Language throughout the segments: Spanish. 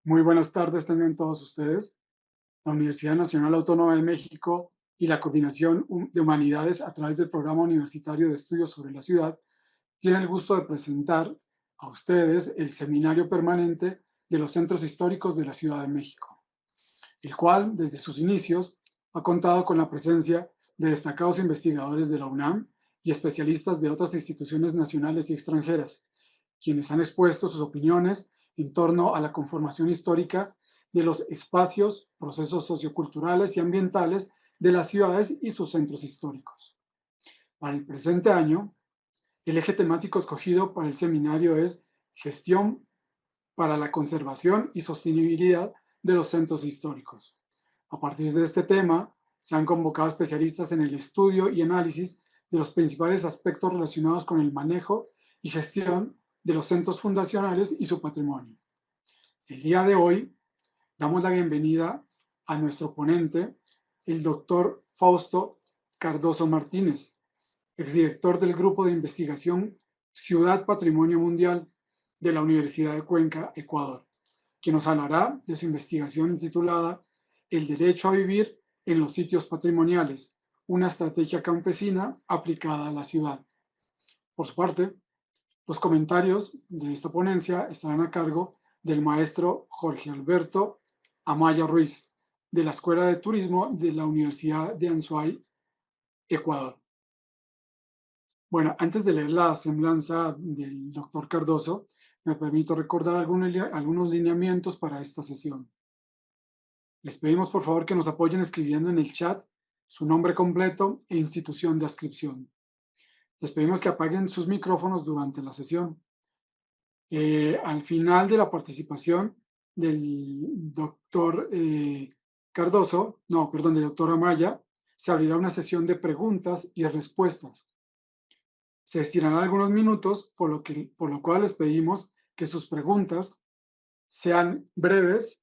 Muy buenas tardes tengan todos ustedes. La Universidad Nacional Autónoma de México y la Coordinación de Humanidades a través del Programa Universitario de Estudios sobre la Ciudad tienen el gusto de presentar a ustedes el Seminario Permanente de los Centros Históricos de la Ciudad de México, el cual desde sus inicios ha contado con la presencia de destacados investigadores de la UNAM y especialistas de otras instituciones nacionales y extranjeras, quienes han expuesto sus opiniones en torno a la conformación histórica de los espacios, procesos socioculturales y ambientales de las ciudades y sus centros históricos. Para el presente año, el eje temático escogido para el seminario es Gestión para la conservación y sostenibilidad de los centros históricos. A partir de este tema, se han convocado especialistas en el estudio y análisis de los principales aspectos relacionados con el manejo y gestión de los centros fundacionales y su patrimonio. El día de hoy damos la bienvenida a nuestro ponente, el doctor Fausto Cardoso Martínez, exdirector del Grupo de Investigación Ciudad Patrimonio Mundial de la Universidad de Cuenca, Ecuador, quien nos hablará de su investigación titulada El derecho a vivir en los sitios patrimoniales, una estrategia campesina aplicada a la ciudad. Por su parte, los comentarios de esta ponencia estarán a cargo del maestro Jorge Alberto Amaya Ruiz, de la Escuela de Turismo de la Universidad de Anzuay, Ecuador. Bueno, antes de leer la semblanza del doctor Cardoso, me permito recordar algunos lineamientos para esta sesión. Les pedimos por favor que nos apoyen escribiendo en el chat su nombre completo e institución de adscripción. Les pedimos que apaguen sus micrófonos durante la sesión. Al final de la participación del doctor Cardoso, no, perdón, del doctor Amaya, se abrirá una sesión de preguntas y respuestas. Se estirarán algunos minutos, por lo cual les pedimos que sus preguntas sean breves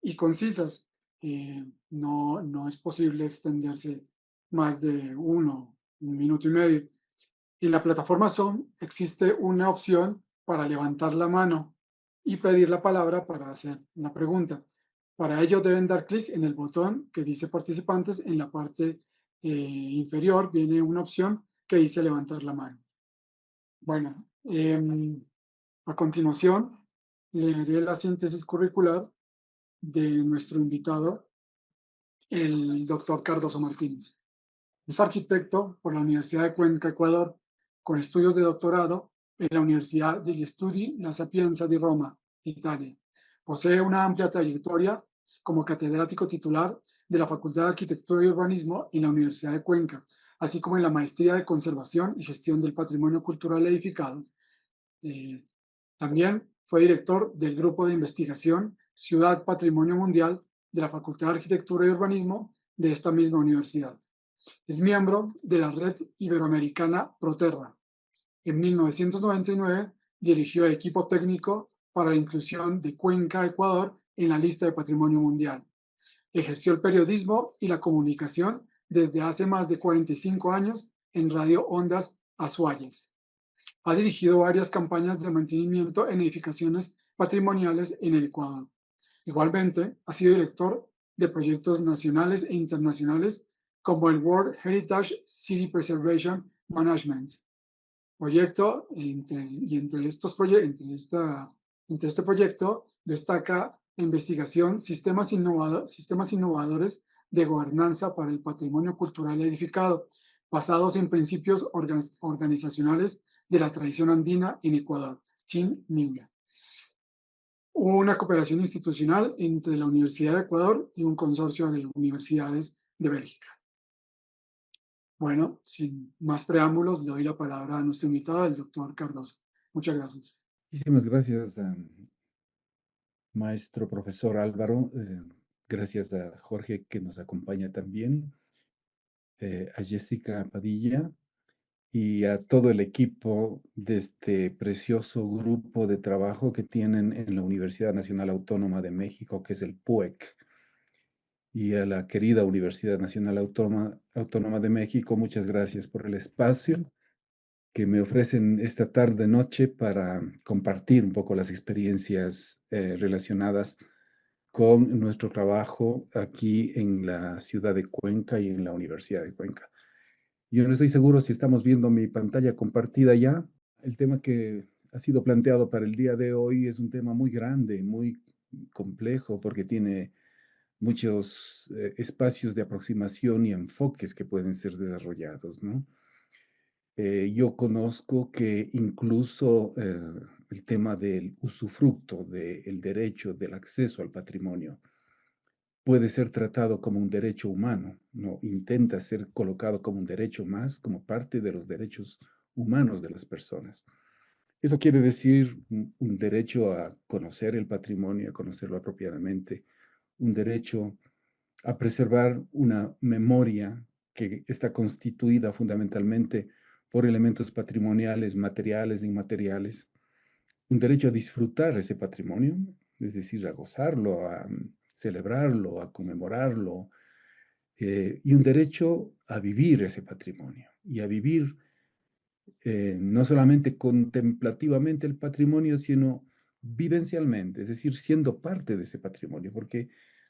y concisas. No es posible extenderse más de un minuto y medio. En la plataforma Zoom existe una opción para levantar la mano y pedir la palabra para hacer una pregunta. Para ello deben dar clic en el botón que dice participantes. En la parte inferior viene una opción que dice levantar la mano. Bueno, a continuación leeré la síntesis curricular de nuestro invitado, el doctor Cardoso Martínez. Es arquitecto por la Universidad de Cuenca, Ecuador, con estudios de doctorado en la Universidad degli Studi La Sapienza di Roma, Italia. Posee una amplia trayectoria como catedrático titular de la Facultad de Arquitectura y Urbanismo en la Universidad de Cuenca, así como en la Maestría de Conservación y Gestión del Patrimonio Cultural Edificado. Eh, También fue director del Grupo de Investigación Ciudad Patrimonio Mundial de la Facultad de Arquitectura y Urbanismo de esta misma universidad. Es miembro de la red iberoamericana Proterra. En 1999 dirigió el equipo técnico para la inclusión de Cuenca, Ecuador, en la lista de Patrimonio Mundial. Ejerció el periodismo y la comunicación desde hace más de 45 años en Radio Ondas Azuayas. Ha dirigido varias campañas de mantenimiento en edificaciones patrimoniales en el Ecuador. Igualmente, ha sido director de proyectos nacionales e internacionales como el World Heritage City Preservation Management proyecto, entre este proyecto destaca la investigación sistemas innovadores de gobernanza para el patrimonio cultural edificado, basados en principios organizacionales de la tradición andina en Ecuador, Chin Minga. Una cooperación institucional entre la Universidad de Ecuador y un consorcio de universidades de Bélgica. Bueno, sin más preámbulos, le doy la palabra a nuestro invitado, el doctor Cardoso. Muchas gracias. Muchísimas gracias, maestro profesor Álvaro. Gracias a Jorge que nos acompaña también, a Jessica Padilla y a todo el equipo de este precioso grupo de trabajo que tienen en la Universidad Nacional Autónoma de México, que es el PUEC, y a la querida Universidad Nacional Autónoma de México. Muchas gracias por el espacio que me ofrecen esta tarde-noche para compartir un poco las experiencias relacionadas con nuestro trabajo aquí en la ciudad de Cuenca y en la Universidad de Cuenca. Yo no estoy seguro si estamos viendo mi pantalla compartida ya. El tema que ha sido planteado para el día de hoy es un tema muy grande, muy complejo, porque tiene muchos espacios de aproximación y enfoques que pueden ser desarrollados, ¿no? Yo conozco que incluso el tema del usufructo, del derecho, del acceso al patrimonio, puede ser tratado como un derecho humano, ¿no? Intenta ser colocado como un derecho más, como parte de los derechos humanos de las personas. Eso quiere decir un derecho a conocer el patrimonio, a conocerlo apropiadamente, un derecho a preservar una memoria que está constituida fundamentalmente por elementos patrimoniales, materiales e inmateriales, un derecho a disfrutar ese patrimonio, es decir, a gozarlo, a celebrarlo, a conmemorarlo, y un derecho a vivir ese patrimonio y a vivir no solamente contemplativamente el patrimonio, sino vivencialmente, es decir, siendo parte de ese patrimonio, porque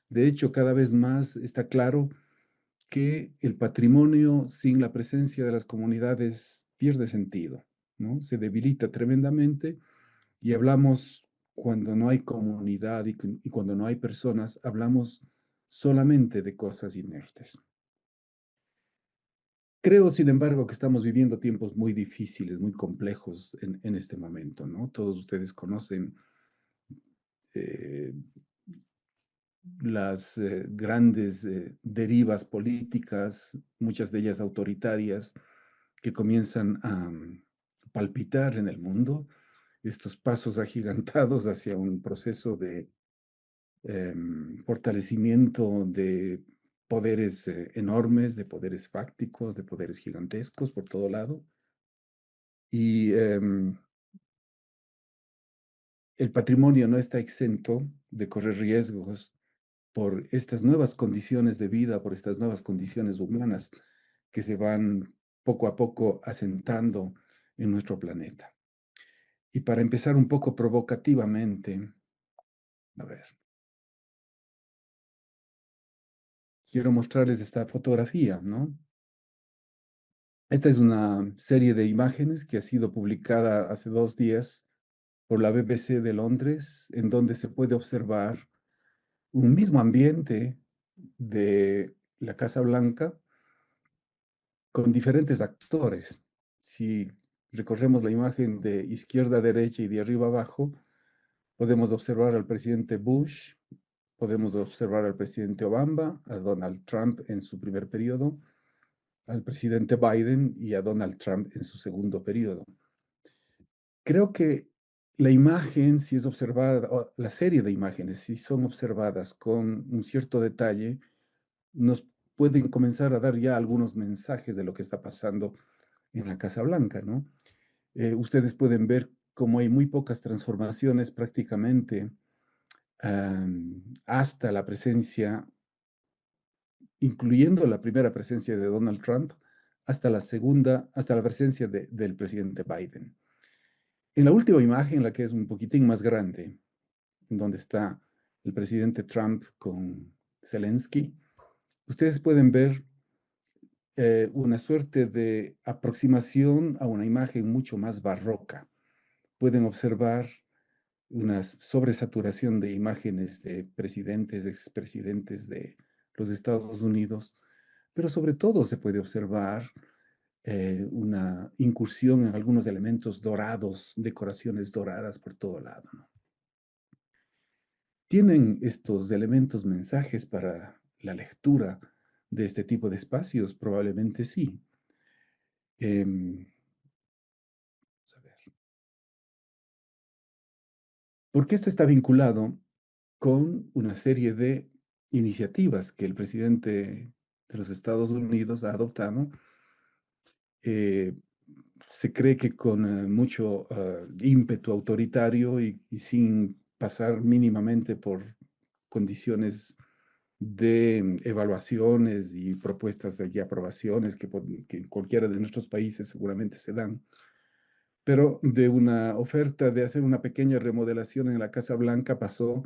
de hecho cada vez más está claro que el patrimonio sin la presencia de las comunidades pierde sentido, ¿no? Se debilita tremendamente y hablamos, cuando no hay comunidad y cuando no hay personas, hablamos solamente de cosas inertes. Creo, sin embargo, que estamos viviendo tiempos muy difíciles, muy complejos en este momento, ¿no? Todos ustedes conocen eh, las grandes derivas políticas, muchas de ellas autoritarias, que comienzan a palpitar en el mundo, estos pasos agigantados hacia un proceso de fortalecimiento de poderes enormes, de poderes fácticos, de poderes gigantescos por todo lado. Y el patrimonio no está exento de correr riesgos por estas nuevas condiciones de vida, por estas nuevas condiciones humanas que se van poco a poco asentando en nuestro planeta. Y para empezar un poco provocativamente, a ver, quiero mostrarles esta fotografía, ¿no? Esta es una serie de imágenes que ha sido publicada hace 2 días por la BBC de Londres, en donde se puede observar un mismo ambiente de la Casa Blanca con diferentes actores. Si recorremos la imagen de izquierda a derecha y de arriba abajo, podemos observar al presidente Bush, podemos observar al presidente Obama, a Donald Trump en su primer periodo, al presidente Biden y a Donald Trump en su segundo periodo. Creo que la imagen, si es observada, o la serie de imágenes, si son observadas con un cierto detalle, nos pueden comenzar a dar ya algunos mensajes de lo que está pasando en la Casa Blanca, ¿no? Ustedes pueden ver cómo hay muy pocas transformaciones prácticamente hasta la presencia, incluyendo la primera presencia de Donald Trump, hasta la segunda, hasta la presencia del presidente Biden. En la última imagen, la que es un poquitín más grande, en donde está el presidente Trump con Zelensky, ustedes pueden ver una suerte de aproximación a una imagen mucho más barroca. Pueden observar una sobresaturación de imágenes de presidentes, expresidentes de los Estados Unidos, pero sobre todo se puede observar una incursión en algunos elementos dorados, decoraciones doradas por todo lado, ¿no? ¿Tienen estos elementos mensajes para la lectura de este tipo de espacios? Probablemente sí. Em, vamos a ver. Porque esto está vinculado con una serie de iniciativas que el presidente de los Estados Unidos ha adoptado. eh, Se cree que con mucho ímpetu autoritario y sin pasar mínimamente por condiciones de evaluaciones y propuestas y aprobaciones que en cualquiera de nuestros países seguramente se dan, pero de una oferta de hacer una pequeña remodelación en la Casa Blanca pasó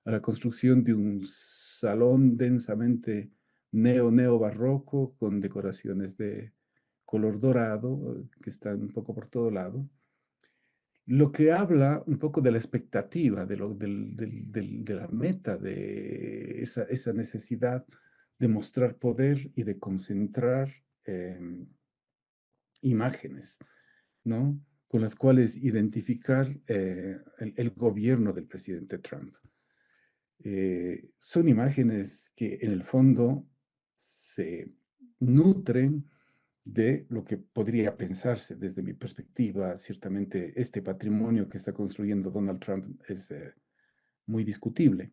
a la construcción de un salón densamente neo-barroco con decoraciones de color dorado que están un poco por todo lado. Lo que habla un poco de la expectativa, de la meta, de esa necesidad de mostrar poder y de concentrar imágenes, ¿no? Con las cuales identificar el gobierno del presidente Trump. Son imágenes que en el fondo se nutren de lo que podría pensarse desde mi perspectiva. Ciertamente este patrimonio que está construyendo Donald Trump es muy discutible,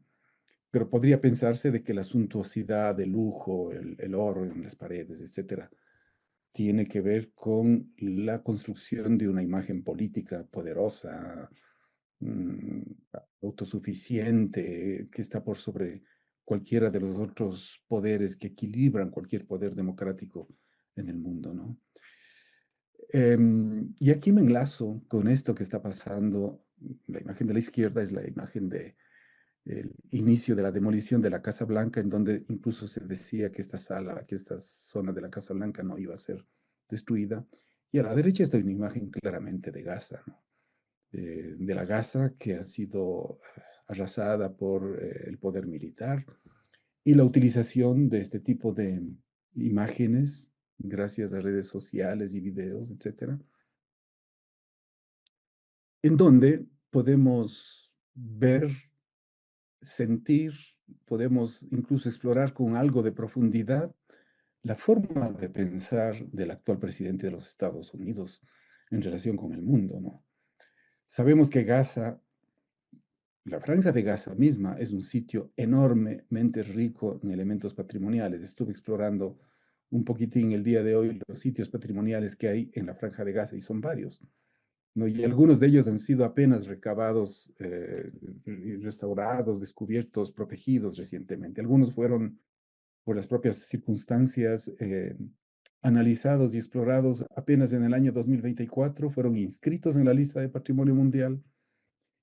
pero podría pensarse de que la suntuosidad, el lujo, el oro en las paredes, etcétera, tiene que ver con la construcción de una imagen política poderosa, mm, autosuficiente, que está por sobre cualquiera de los otros poderes que equilibran cualquier poder democrático en el mundo, ¿no? Y aquí me enlazo con esto que está pasando. La imagen de la izquierda es la imagen de el inicio de la demolición de la Casa Blanca, en donde incluso se decía que esta sala, que esta zona de la Casa Blanca no iba a ser destruida. Y a la derecha está una imagen claramente de Gaza, ¿no? De la Gaza que ha sido arrasada por el poder militar y la utilización de este tipo de imágenes gracias a redes sociales y videos, etcétera, en donde podemos ver, sentir, podemos incluso explorar con algo de profundidad la forma de pensar del actual presidente de los Estados Unidos en relación con el mundo, ¿no? Sabemos que Gaza, la Franja de Gaza misma, es un sitio enormemente rico en elementos patrimoniales. Estuve explorando un poquitín el día de hoy los sitios patrimoniales que hay en la Franja de Gaza y son varios, ¿no? Y algunos de ellos han sido apenas recabados, restaurados, descubiertos, protegidos recientemente. Algunos fueron por las propias circunstancias analizados y explorados apenas en el año 2024, fueron inscritos en la lista de Patrimonio Mundial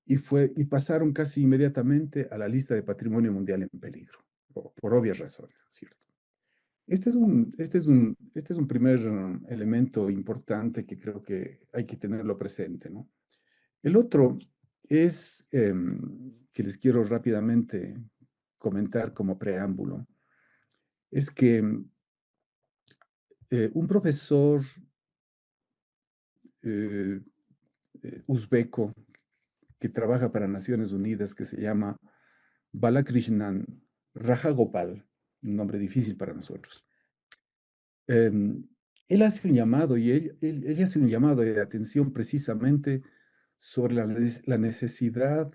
y pasaron casi inmediatamente a la lista de Patrimonio Mundial en peligro, por obvias razones, ¿cierto? Este es un primer elemento importante que creo que hay que tenerlo presente, ¿no? El otro es que les quiero rápidamente comentar como preámbulo, es que un profesor eh, uzbeco que trabaja para Naciones Unidas, que se llama Balakrishnan Rajagopal, un nombre difícil para nosotros. Él hace un llamado y él hace un llamado de atención precisamente sobre la necesidad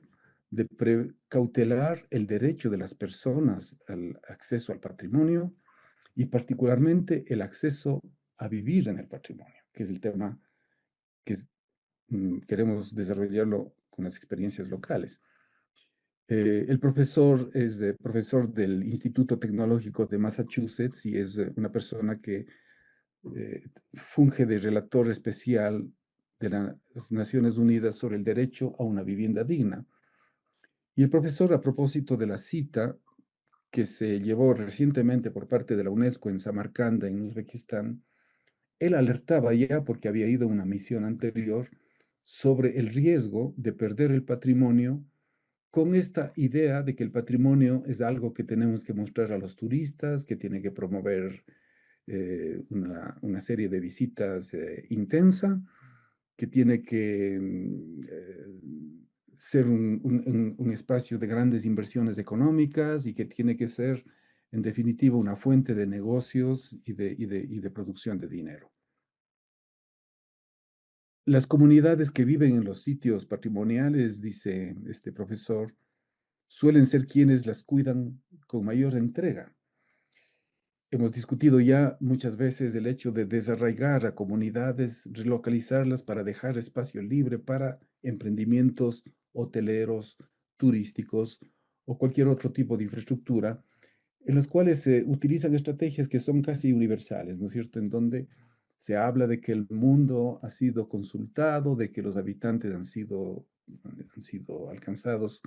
de precautelar el derecho de las personas al acceso al patrimonio y particularmente el acceso a vivir en el patrimonio, que es el tema que queremos desarrollarlo con las experiencias locales. El profesor es profesor del Instituto Tecnológico de Massachusetts y es una persona que funge de relator especial de las Naciones Unidas sobre el derecho a una vivienda digna. Y el profesor, a propósito de la cita que se llevó recientemente por parte de la UNESCO en Samarcanda, en Uzbekistán, él alertaba ya, porque había ido a una misión anterior, sobre el riesgo de perder el patrimonio con esta idea de que el patrimonio es algo que tenemos que mostrar a los turistas, que tiene que promover una serie de visitas intensa, que tiene que ser un espacio de grandes inversiones económicas y que tiene que ser, en definitiva, una fuente de negocios y de producción de dinero. Las comunidades que viven en los sitios patrimoniales, dice este profesor, suelen ser quienes las cuidan con mayor entrega. Hemos discutido ya muchas veces el hecho de desarraigar a comunidades, relocalizarlas para dejar espacio libre para emprendimientos hoteleros, turísticos o cualquier otro tipo de infraestructura, en los cuales se utilizan estrategias que son casi universales, ¿no es cierto? En donde se habla de que el mundo ha sido consultado, de que los habitantes han sido alcanzados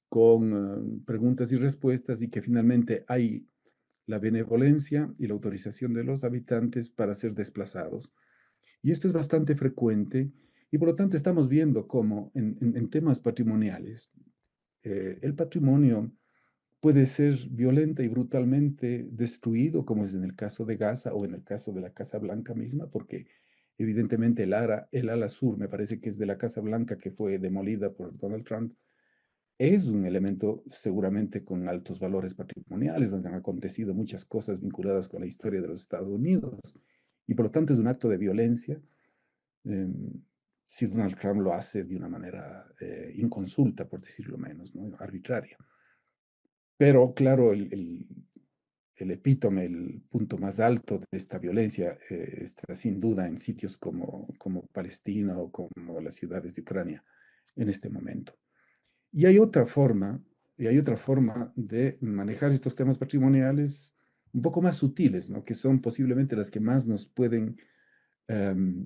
con preguntas y respuestas y que finalmente hay la benevolencia y la autorización de los habitantes para ser desplazados. Y esto es bastante frecuente y por lo tanto estamos viendo cómo en temas patrimoniales el patrimonio puede ser violenta y brutalmente destruido, como es en el caso de Gaza o en el caso de la Casa Blanca misma, porque evidentemente el ala sur, me parece que es de la Casa Blanca que fue demolida por Donald Trump, es un elemento seguramente con altos valores patrimoniales, donde han acontecido muchas cosas vinculadas con la historia de los Estados Unidos, y por lo tanto es un acto de violencia. eh, si Donald Trump lo hace de una manera inconsulta, por decirlo menos, ¿no? Arbitraria. Pero claro, el epítome, el punto más alto de esta violencia está sin duda en sitios como Palestina o como las ciudades de Ucrania en este momento. Y hay otra forma de manejar estos temas patrimoniales un poco más sutiles, ¿no? Que son posiblemente las que más nos pueden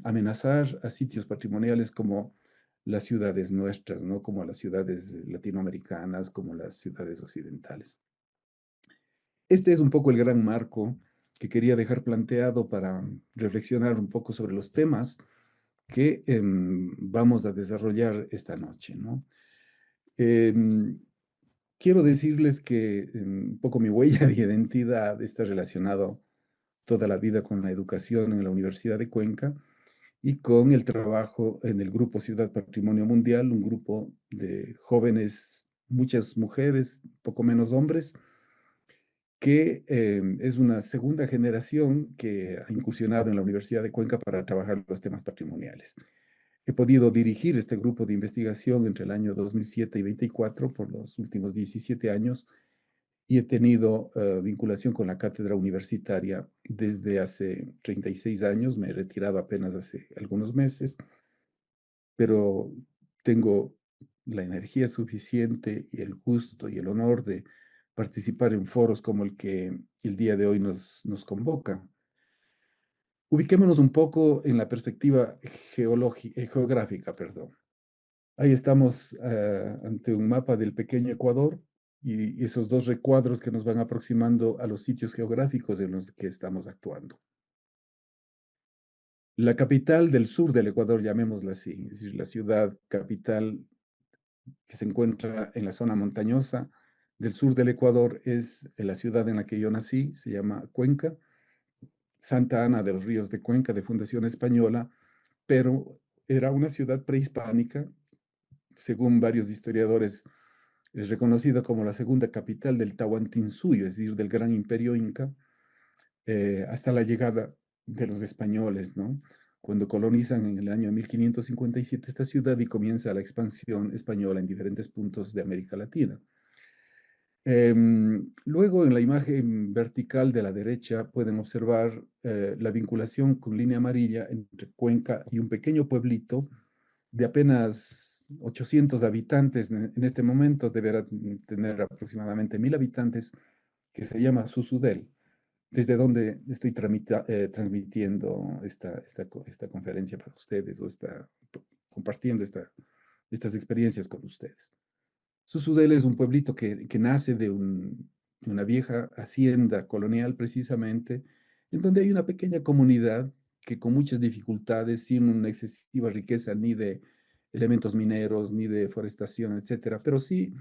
amenazar a sitios patrimoniales como las ciudades nuestras, ¿no? Como las ciudades latinoamericanas, como las ciudades occidentales. Este es un poco el gran marco que quería dejar planteado para reflexionar un poco sobre los temas que vamos a desarrollar esta noche, ¿no? Em, Quiero decirles que un poco mi huella de identidad está relacionado toda la vida con la educación en la Universidad de Cuenca y con el trabajo en el Grupo Ciudad Patrimonio Mundial, un grupo de jóvenes, muchas mujeres, poco menos hombres, que es una segunda generación que ha incursionado en la Universidad de Cuenca para trabajar los temas patrimoniales. He podido dirigir este grupo de investigación entre el año 2007 y 2024 por los últimos 17 años y he tenido vinculación con la cátedra universitaria desde hace 36 años. Me he retirado apenas hace algunos meses, pero tengo la energía suficiente y el gusto y el honor de participar en foros como el que el día de hoy nos convoca. Ubiquémonos un poco en la perspectiva geográfica, perdón. Ahí estamos ante un mapa del pequeño Ecuador y esos dos recuadros que nos van aproximando a los sitios geográficos en los que estamos actuando. La capital del sur del Ecuador, llamémosla así, es decir, la ciudad capital que se encuentra en la zona montañosa del sur del Ecuador, es la ciudad en la que yo nací, se llama Cuenca, Santa Ana de los Ríos de Cuenca, de fundación española, pero era una ciudad prehispánica, según varios historiadores, es reconocida como la segunda capital del Tahuantinsuyo, es decir, del gran imperio inca, hasta la llegada de los españoles, ¿no? Cuando colonizan en el año 1557 esta ciudad y comienza la expansión española en diferentes puntos de América Latina. Luego, en la imagen vertical de la derecha, pueden observar la vinculación con línea amarilla entre Cuenca y un pequeño pueblito de apenas 800 habitantes en este momento, deberá tener aproximadamente 1000 habitantes, que se llama Susudel, desde donde estoy transmitiendo esta conferencia para ustedes o compartiendo estas experiencias con ustedes. Susudel es un pueblito que nace de una vieja hacienda colonial precisamente, en donde hay una pequeña comunidad que con muchas dificultades, sin una excesiva riqueza ni de elementos mineros, ni de forestación, etcétera, pero sí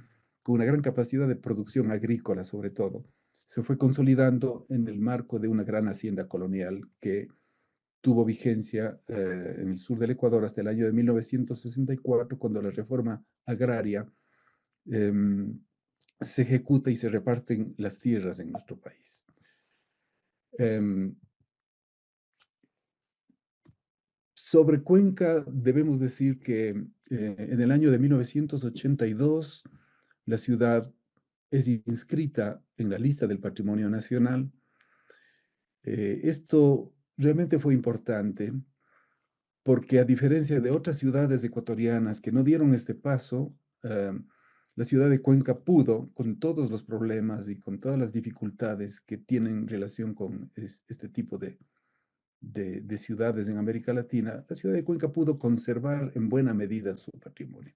con una gran capacidad de producción agrícola sobre todo, se fue consolidando en el marco de una gran hacienda colonial que tuvo vigencia en el sur del Ecuador hasta el año de 1964, cuando la reforma agraria em, se ejecuta y se reparten las tierras en nuestro país. Em, Sobre Cuenca debemos decir que en el año de 1982 la ciudad es inscrita en la lista del Patrimonio Nacional. Esto realmente fue importante porque a diferencia de otras ciudades ecuatorianas que no dieron este paso, la ciudad de Cuenca pudo, con todos los problemas y con todas las dificultades que tienen relación con este tipo de ciudades en América Latina, la ciudad de Cuenca pudo conservar en buena medida su patrimonio.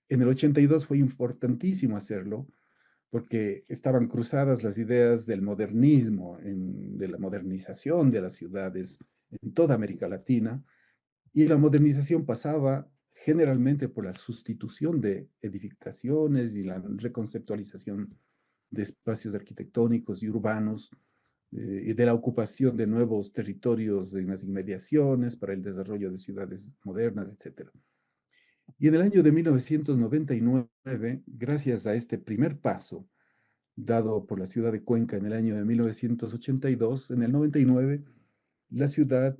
En el 82 fue importantísimo hacerlo porque estaban cruzadas las ideas del modernismo, de la modernización de las ciudades en toda América Latina, y la modernización pasaba generalmente por la sustitución de edificaciones y la reconceptualización de espacios arquitectónicos y urbanos, y de la ocupación de nuevos territorios en las inmediaciones para el desarrollo de ciudades modernas, etcétera. Y en el año de 1999, gracias a este primer paso dado por la ciudad de Cuenca en el año de 1982, en el 99, la ciudad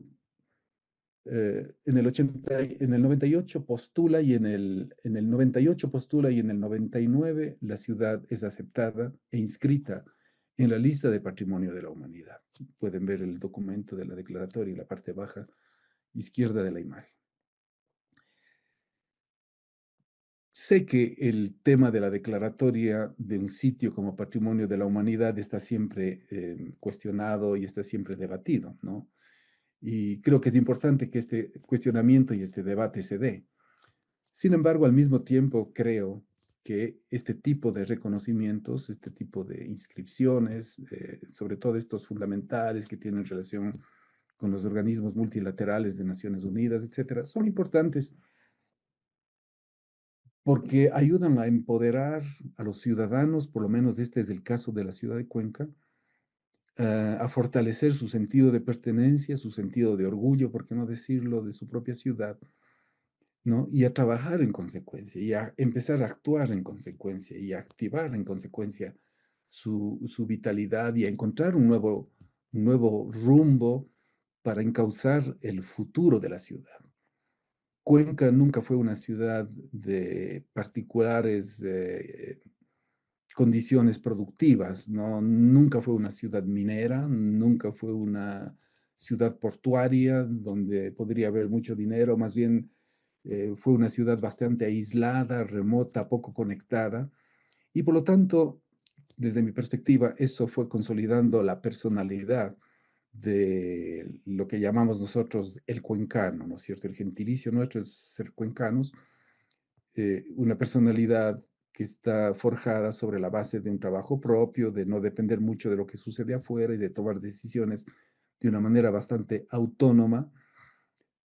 en el 98 postula y en el 98 postula y en el 99 la ciudad es aceptada e inscrita en la lista de Patrimonio de la Humanidad. Pueden ver el documento de la declaratoria en la parte baja izquierda de la imagen. Sé que el tema de la declaratoria de un sitio como Patrimonio de la Humanidad está siempre cuestionado y está siempre debatido, ¿no? Y creo que es importante que este cuestionamiento y este debate se dé. Sin embargo, al mismo tiempo creo que este tipo de reconocimientos, este tipo de inscripciones, sobre todo estos fundamentales que tienen relación con los organismos multilaterales de Naciones Unidas, etcétera, son importantes porque ayudan a empoderar a los ciudadanos, por lo menos este es el caso de la ciudad de Cuenca, a fortalecer su sentido de pertenencia, su sentido de orgullo, por qué no decirlo, de su propia ciudad, ¿no? Y a trabajar en consecuencia, y a empezar a actuar en consecuencia, y a activar en consecuencia su vitalidad y a encontrar un nuevo rumbo para encauzar el futuro de la ciudad. Cuenca nunca fue una ciudad de particulares condiciones productivas, ¿no? Nunca fue una ciudad minera, nunca fue una ciudad portuaria donde podría haber mucho dinero, más bien fue una ciudad bastante aislada, remota, poco conectada, y por lo tanto, desde mi perspectiva, eso fue consolidando la personalidad de lo que llamamos nosotros el cuencano, ¿no es cierto? El gentilicio nuestro es ser cuencanos, una personalidad que está forjada sobre la base de un trabajo propio, de no depender mucho de lo que sucede afuera y de tomar decisiones de una manera bastante autónoma,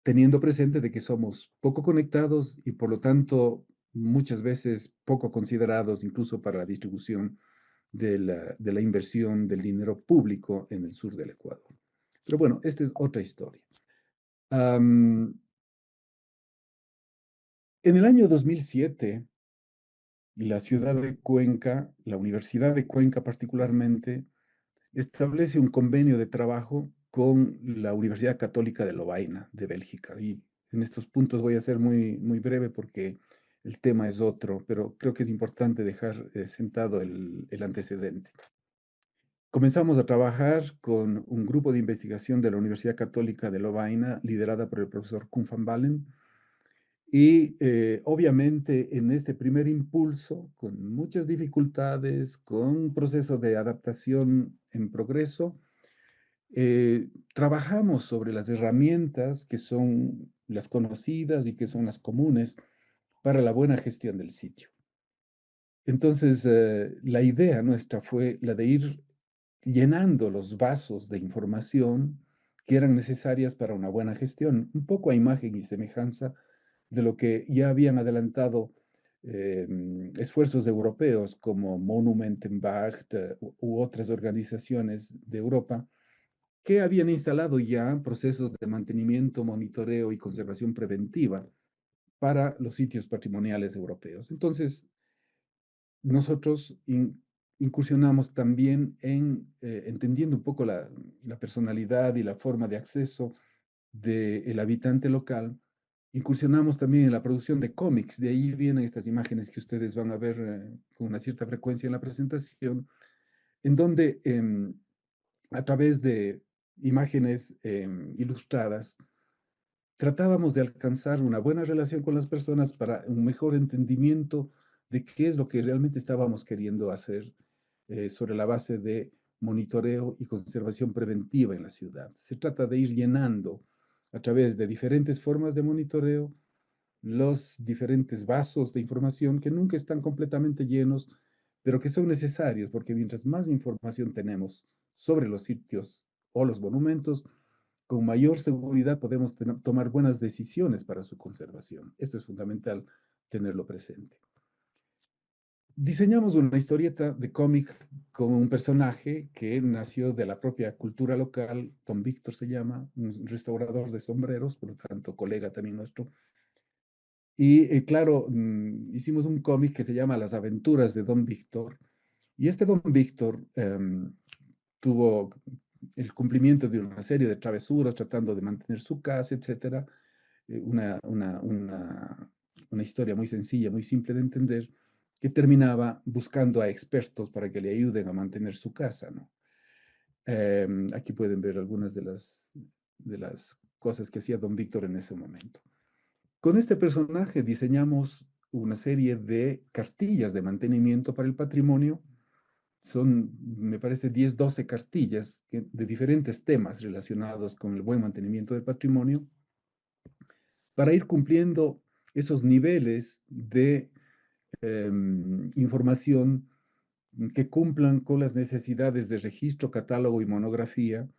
teniendo presente de que somos poco conectados y por lo tanto muchas veces poco considerados incluso para la distribución de la inversión del dinero público en el sur del Ecuador. Pero bueno, esta es otra historia. Um, en el año 2007, la ciudad de Cuenca, la Universidad de Cuenca particularmente, establece un convenio de trabajo con la Universidad Católica de Lovaina, de Bélgica. Y en estos puntos voy a ser muy breve porque el tema es otro, pero creo que es importante dejar sentado el antecedente. Comenzamos a trabajar con un grupo de investigación de la Universidad Católica de Lovaina, liderada por el profesor Koen van Balen, y obviamente en este primer impulso, con muchas dificultades, con un proceso de adaptación en progreso, trabajamos sobre las herramientas que son las conocidas y que son las comunes para la buena gestión del sitio. Entonces, la idea nuestra fue la de ir llenando los vasos de información que eran necesarias para una buena gestión, un poco a imagen y semejanza de lo que ya habían adelantado esfuerzos europeos como Monumentenwacht u otras organizaciones de Europa que habían instalado ya procesos de mantenimiento, monitoreo y conservación preventiva para los sitios patrimoniales europeos. Entonces, nosotros incursionamos también en entendiendo un poco la personalidad y la forma de acceso del habitante local, incursionamos también en la producción de cómics. De ahí vienen estas imágenes que ustedes van a ver con una cierta frecuencia en la presentación, en donde a través de imágenes ilustradas tratábamos de alcanzar una buena relación con las personas para un mejor entendimiento de qué es lo que realmente estábamos queriendo hacer sobre la base de monitoreo y conservación preventiva en la ciudad. Se trata de ir llenando a través de diferentes formas de monitoreo los diferentes vasos de información que nunca están completamente llenos, pero que son necesarios, porque mientras más información tenemos sobre los sitios o los monumentos, con mayor seguridad podemos tomar buenas decisiones para su conservación. Esto es fundamental tenerlo presente. Diseñamos una historieta de cómic con un personaje que nació de la propia cultura local. Don Víctor se llama, un restaurador de sombreros, por lo tanto, colega también nuestro. Y claro, hicimos un cómic que se llama Las aventuras de Don Víctor. Y este Don Víctor tuvo el cumplimiento de una serie de travesuras tratando de mantener su casa, etcétera. Una historia muy sencilla, muy simple de entender, que terminaba buscando a expertos para que le ayuden a mantener su casa, ¿no? Aquí pueden ver algunas de las cosas que hacía Don Víctor en ese momento. Con este personaje diseñamos una serie de cartillas de mantenimiento para el patrimonio. Son, me parece, 10, 12 cartillas de diferentes temas relacionados con el buen mantenimiento del patrimonio para ir cumpliendo esos niveles de información que cumplan con las necesidades de registro, catálogo y monografía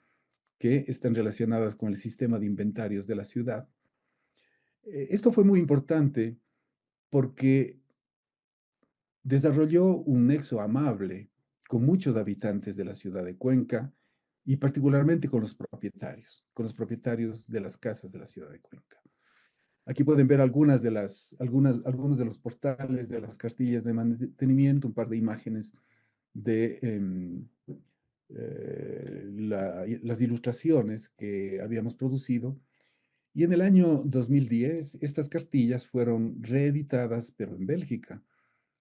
que están relacionadas con el sistema de inventarios de la ciudad. Esto fue muy importante porque desarrolló un nexo amable con muchos habitantes de la ciudad de Cuenca y particularmente con los propietarios de las casas de la ciudad de Cuenca. Aquí pueden ver algunos de los portales de las cartillas de mantenimiento, un par de imágenes de las ilustraciones que habíamos producido. Y en el año 2010, estas cartillas fueron reeditadas, pero en Bélgica,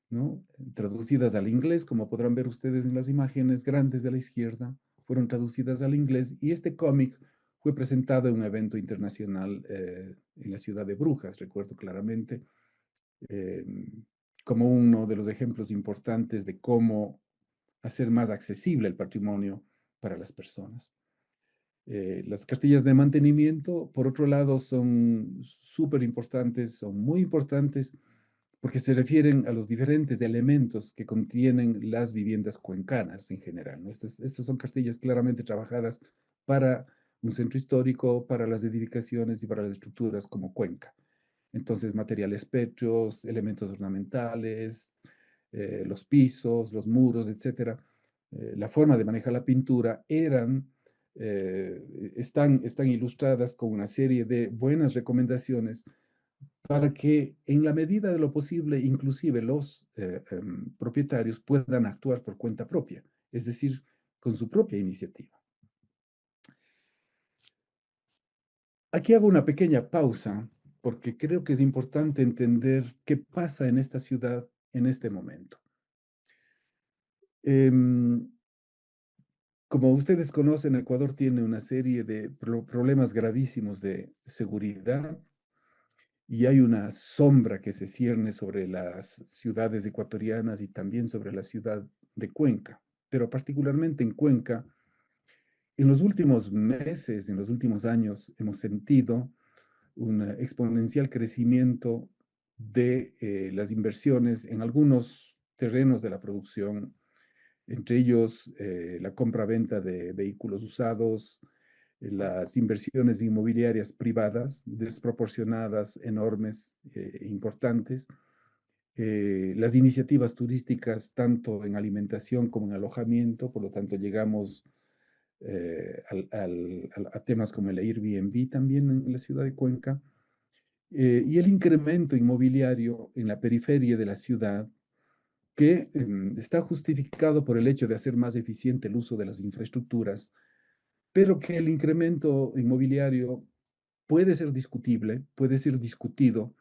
¿no? Traducidas al inglés, como podrán ver ustedes en las imágenes grandes de la izquierda, fueron traducidas al inglés y este cómic fue presentado en un evento internacional en la ciudad de Brujas, recuerdo claramente, eh, como uno de los ejemplos importantes de cómo hacer más accesible el patrimonio para las personas. Las cartillas de mantenimiento, por otro lado, son súper importantes, son muy importantes porque se refieren a los diferentes elementos que contienen las viviendas cuencanas en general, ¿no? Estas son cartillas claramente trabajadas para un centro histórico, para las edificaciones y para las estructuras como Cuenca. Entonces, materiales pétreos, elementos ornamentales, los pisos, los muros, etcétera, la forma de manejar la pintura están ilustradas con una serie de buenas recomendaciones para que en la medida de lo posible, inclusive los propietarios puedan actuar por cuenta propia, es decir, con su propia iniciativa. Aquí hago una pequeña pausa porque creo que es importante entender qué pasa en esta ciudad en este momento. Em, Como ustedes conocen, Ecuador tiene una serie de problemas gravísimos de seguridad y hay una sombra que se cierne sobre las ciudades ecuatorianas y también sobre la ciudad de Cuenca, pero particularmente en Cuenca. En los últimos meses, en los últimos años, hemos sentido un exponencial crecimiento de las inversiones en algunos terrenos de la producción, entre ellos la compra-venta de vehículos usados, las inversiones inmobiliarias privadas desproporcionadas, enormes, importantes, las iniciativas turísticas tanto en alimentación como en alojamiento, por lo tanto llegamos a temas como el Airbnb también en la ciudad de Cuenca, y el incremento inmobiliario en la periferia de la ciudad que está justificado por el hecho de hacer más eficiente el uso de las infraestructuras, pero que el incremento inmobiliario puede ser discutible, puede ser discutido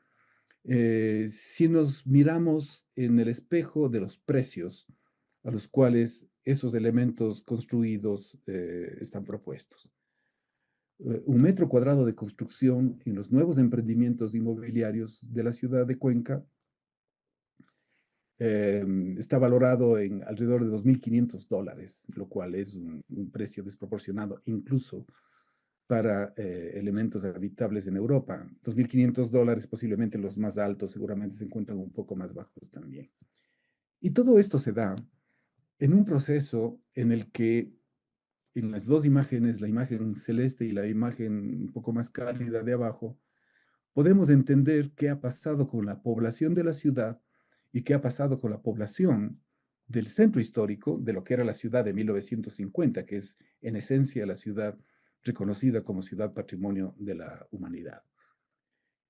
si nos miramos en el espejo de los precios a los cuales esos elementos construidos están propuestos. Un metro cuadrado de construcción en los nuevos emprendimientos inmobiliarios de la ciudad de Cuenca está valorado en alrededor de $2.500, lo cual es un precio desproporcionado incluso para elementos habitables en Europa. $2.500 posiblemente los más altos, seguramente se encuentran un poco más bajos también. Y todo esto se da en un proceso en el que en las dos imágenes, la imagen celeste y la imagen un poco más cálida de abajo, podemos entender qué ha pasado con la población de la ciudad y qué ha pasado con la población del centro histórico de lo que era la ciudad de 1950, que es en esencia la ciudad reconocida como ciudad patrimonio de la humanidad.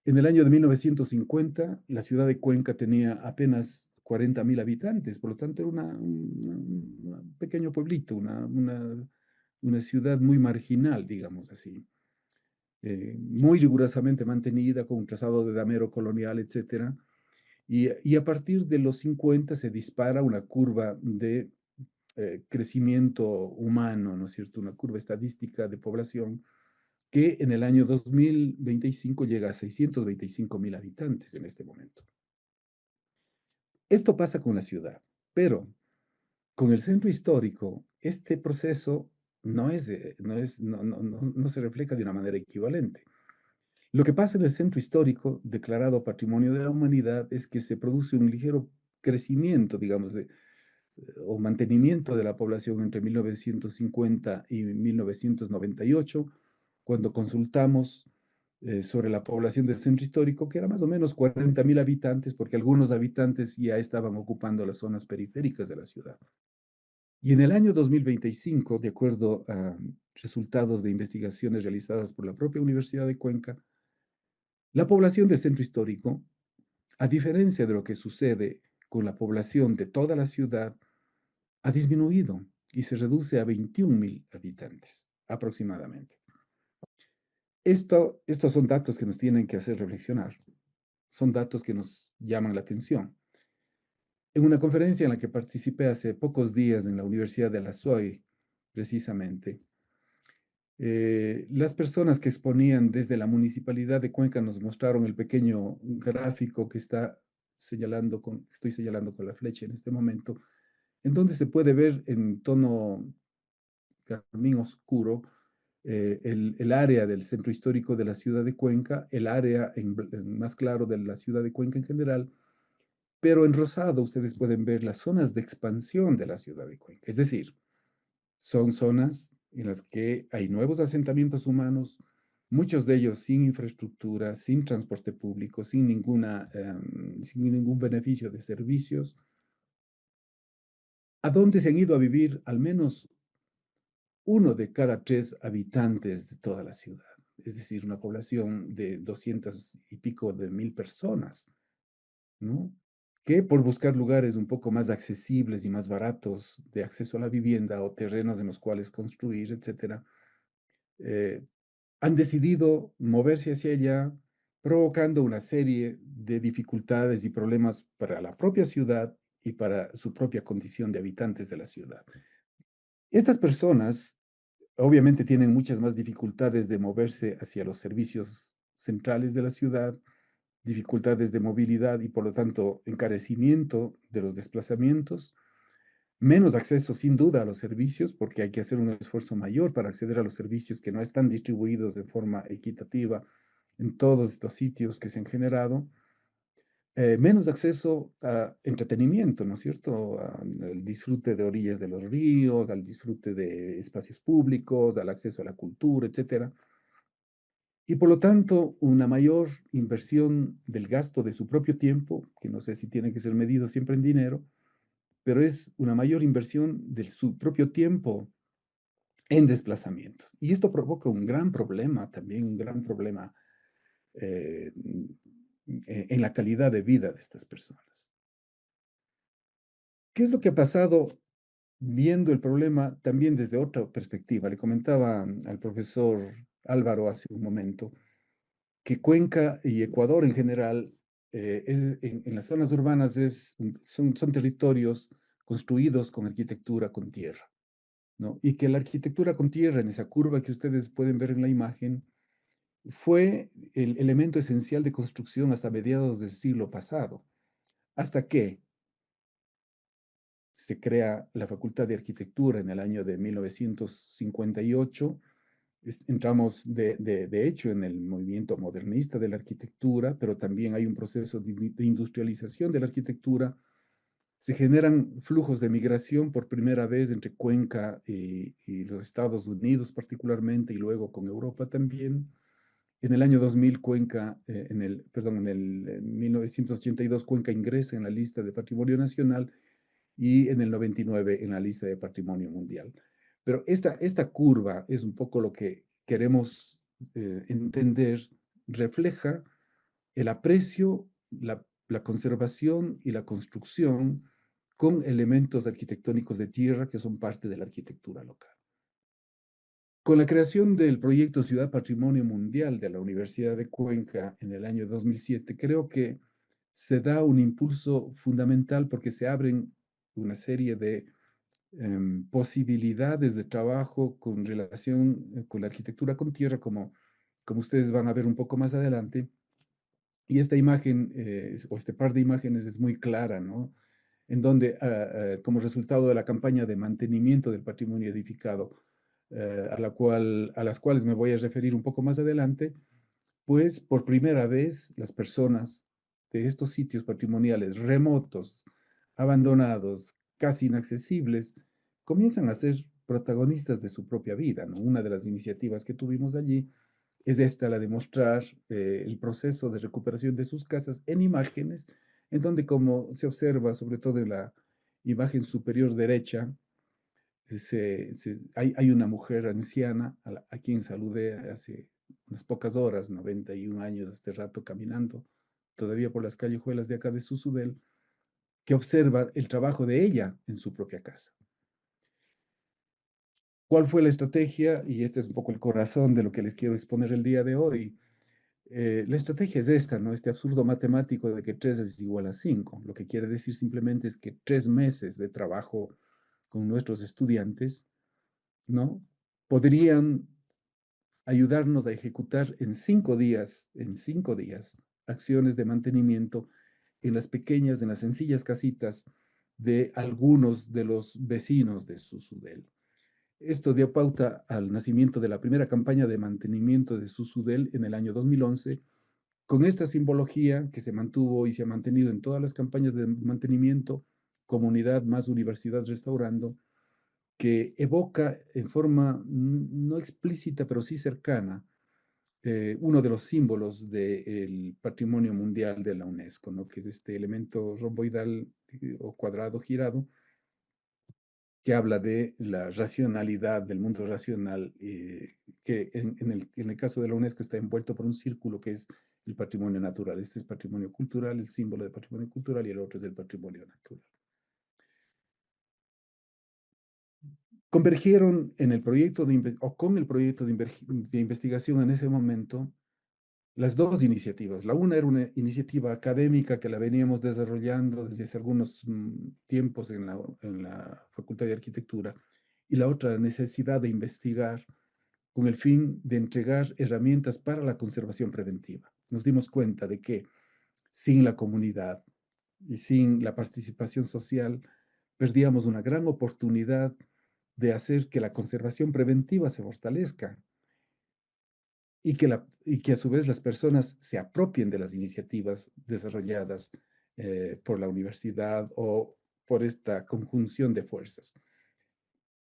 En el año de 1950, la ciudad de Cuenca tenía apenas 40.000 habitantes, por lo tanto era un pequeño pueblito, una ciudad muy marginal, digamos así, muy rigurosamente mantenida, con un trazado de damero colonial, etcétera. Y a partir de los 50 se dispara una curva de crecimiento humano, ¿no es cierto? Una curva estadística de población que en el año 2025 llega a 625.000 habitantes en este momento. Esto pasa con la ciudad, pero con el centro histórico, este proceso no se refleja de una manera equivalente. Lo que pasa en el centro histórico, declarado Patrimonio de la Humanidad, es que se produce un ligero crecimiento, digamos, o mantenimiento de la población entre 1950 y 1998, cuando consultamos sobre la población del centro histórico, que era más o menos 40.000 habitantes, porque algunos habitantes ya estaban ocupando las zonas periféricas de la ciudad. Y en el año 2025, de acuerdo a resultados de investigaciones realizadas por la propia Universidad de Cuenca, la población del centro histórico, a diferencia de lo que sucede con la población de toda la ciudad, ha disminuido y se reduce a 21.000 habitantes aproximadamente. Estos son datos que nos tienen que hacer reflexionar, son datos que nos llaman la atención. En una conferencia en la que participé hace pocos días en la Universidad de La Soy, precisamente, las personas que exponían desde la Municipalidad de Cuenca nos mostraron el pequeño gráfico que estoy señalando con la flecha en este momento, en donde se puede ver en tono carmín oscuro el área del centro histórico de la ciudad de Cuenca, el área en más claro de la ciudad de Cuenca en general, pero en rosado ustedes pueden ver las zonas de expansión de la ciudad de Cuenca. Es decir, son zonas en las que hay nuevos asentamientos humanos, muchos de ellos sin infraestructura, sin transporte público, sin ningún beneficio de servicios, a donde se han ido a vivir al menos uno de cada tres habitantes de toda la ciudad, es decir, una población de 200 y pico de mil personas, ¿no? Que por buscar lugares un poco más accesibles y más baratos de acceso a la vivienda o terrenos en los cuales construir, etcétera, eh, han decidido moverse hacia allá, provocando una serie de dificultades y problemas para la propia ciudad y para su propia condición de habitantes de la ciudad. Estas personas obviamente tienen muchas más dificultades de moverse hacia los servicios centrales de la ciudad, dificultades de movilidad y por lo tanto encarecimiento de los desplazamientos, menos acceso sin duda a los servicios porque hay que hacer un esfuerzo mayor para acceder a los servicios que no están distribuidos de forma equitativa en todos estos sitios que se han generado. Menos acceso a entretenimiento, ¿no es cierto? Al disfrute de orillas de los ríos, al disfrute de espacios públicos, al acceso a la cultura, etcétera. Y por lo tanto, una mayor inversión del gasto de su propio tiempo, que no sé si tiene que ser medido siempre en dinero, pero es una mayor inversión de su propio tiempo en desplazamientos. Y esto provoca un gran problema, también un gran problema en la calidad de vida de estas personas. ¿Qué es lo que ha pasado viendo el problema también desde otra perspectiva? Le comentaba al profesor Álvaro hace un momento que Cuenca y Ecuador en general, en las zonas urbanas, son territorios construidos con arquitectura con tierra, ¿no? Y que la arquitectura con tierra, en esa curva que ustedes pueden ver en la imagen, fue el elemento esencial de construcción hasta mediados del siglo pasado, hasta que se crea la Facultad de Arquitectura en el año de 1958 Entramos de hecho en el movimiento modernista de la arquitectura, pero también hay un proceso de industrialización de la arquitectura. Se generan flujos de migración por primera vez entre Cuenca y los Estados Unidos particularmente, y luego con Europa también. En el año 2000, Cuenca, en el 1982, Cuenca ingresa en la lista de Patrimonio Nacional y en el 99 en la lista de Patrimonio Mundial. Pero esta curva es un poco lo que queremos entender, refleja el aprecio, la conservación y la construcción con elementos arquitectónicos de tierra que son parte de la arquitectura local. Con la creación del proyecto Ciudad Patrimonio Mundial de la Universidad de Cuenca en el año 2007, creo que se da un impulso fundamental porque se abren una serie de posibilidades de trabajo con relación con la arquitectura con tierra, como ustedes van a ver un poco más adelante. Y esta imagen, o este par de imágenes es muy clara, ¿no? En donde, como resultado de la campaña de mantenimiento del patrimonio edificado, a las cuales me voy a referir un poco más adelante, pues por primera vez las personas de estos sitios patrimoniales remotos, abandonados, casi inaccesibles, comienzan a ser protagonistas de su propia vida, ¿no? Una de las iniciativas que tuvimos allí es esta, la de mostrar el proceso de recuperación de sus casas en imágenes, en donde, como se observa, sobre todo en la imagen superior derecha, hay una mujer anciana a quien saludé hace unas pocas horas, 91 años, este rato caminando, todavía por las callejuelas de acá de Susudel, que observa el trabajo de ella en su propia casa. ¿Cuál fue la estrategia? Y este es un poco el corazón de lo que les quiero exponer el día de hoy. La estrategia es esta, ¿no? Este absurdo matemático de que 3 es igual a 5. Lo que quiere decir simplemente es que 3 meses de trabajo con nuestros estudiantes, ¿no? Podrían ayudarnos a ejecutar en 5 días, acciones de mantenimiento en las pequeñas, en las sencillas casitas de algunos de los vecinos de Susudel. Esto dio pauta al nacimiento de la primera campaña de mantenimiento de Susudel en el año 2011, con esta simbología que se mantuvo y se ha mantenido en todas las campañas de mantenimiento, comunidad más universidad restaurando, que evoca en forma no explícita, pero sí cercana, uno de los símbolos del patrimonio mundial de la UNESCO, ¿no? Que es este elemento romboidal o cuadrado girado, que habla de la racionalidad, del mundo racional, que en el caso de la UNESCO está envuelto por un círculo que es el patrimonio natural. Este es patrimonio cultural, el símbolo de patrimonio cultural, y el otro es el patrimonio natural. Convergieron en el proyecto o con el proyecto de investigación en ese momento las dos iniciativas. La una era una iniciativa académica que la veníamos desarrollando desde hace algunos tiempos en la Facultad de Arquitectura, y la otra, la necesidad de investigar con el fin de entregar herramientas para la conservación preventiva. Nos dimos cuenta de que sin la comunidad y sin la participación social, perdíamos una gran oportunidad de hacer que la conservación preventiva se fortalezca y que a su vez las personas se apropien de las iniciativas desarrolladas por la universidad o por esta conjunción de fuerzas.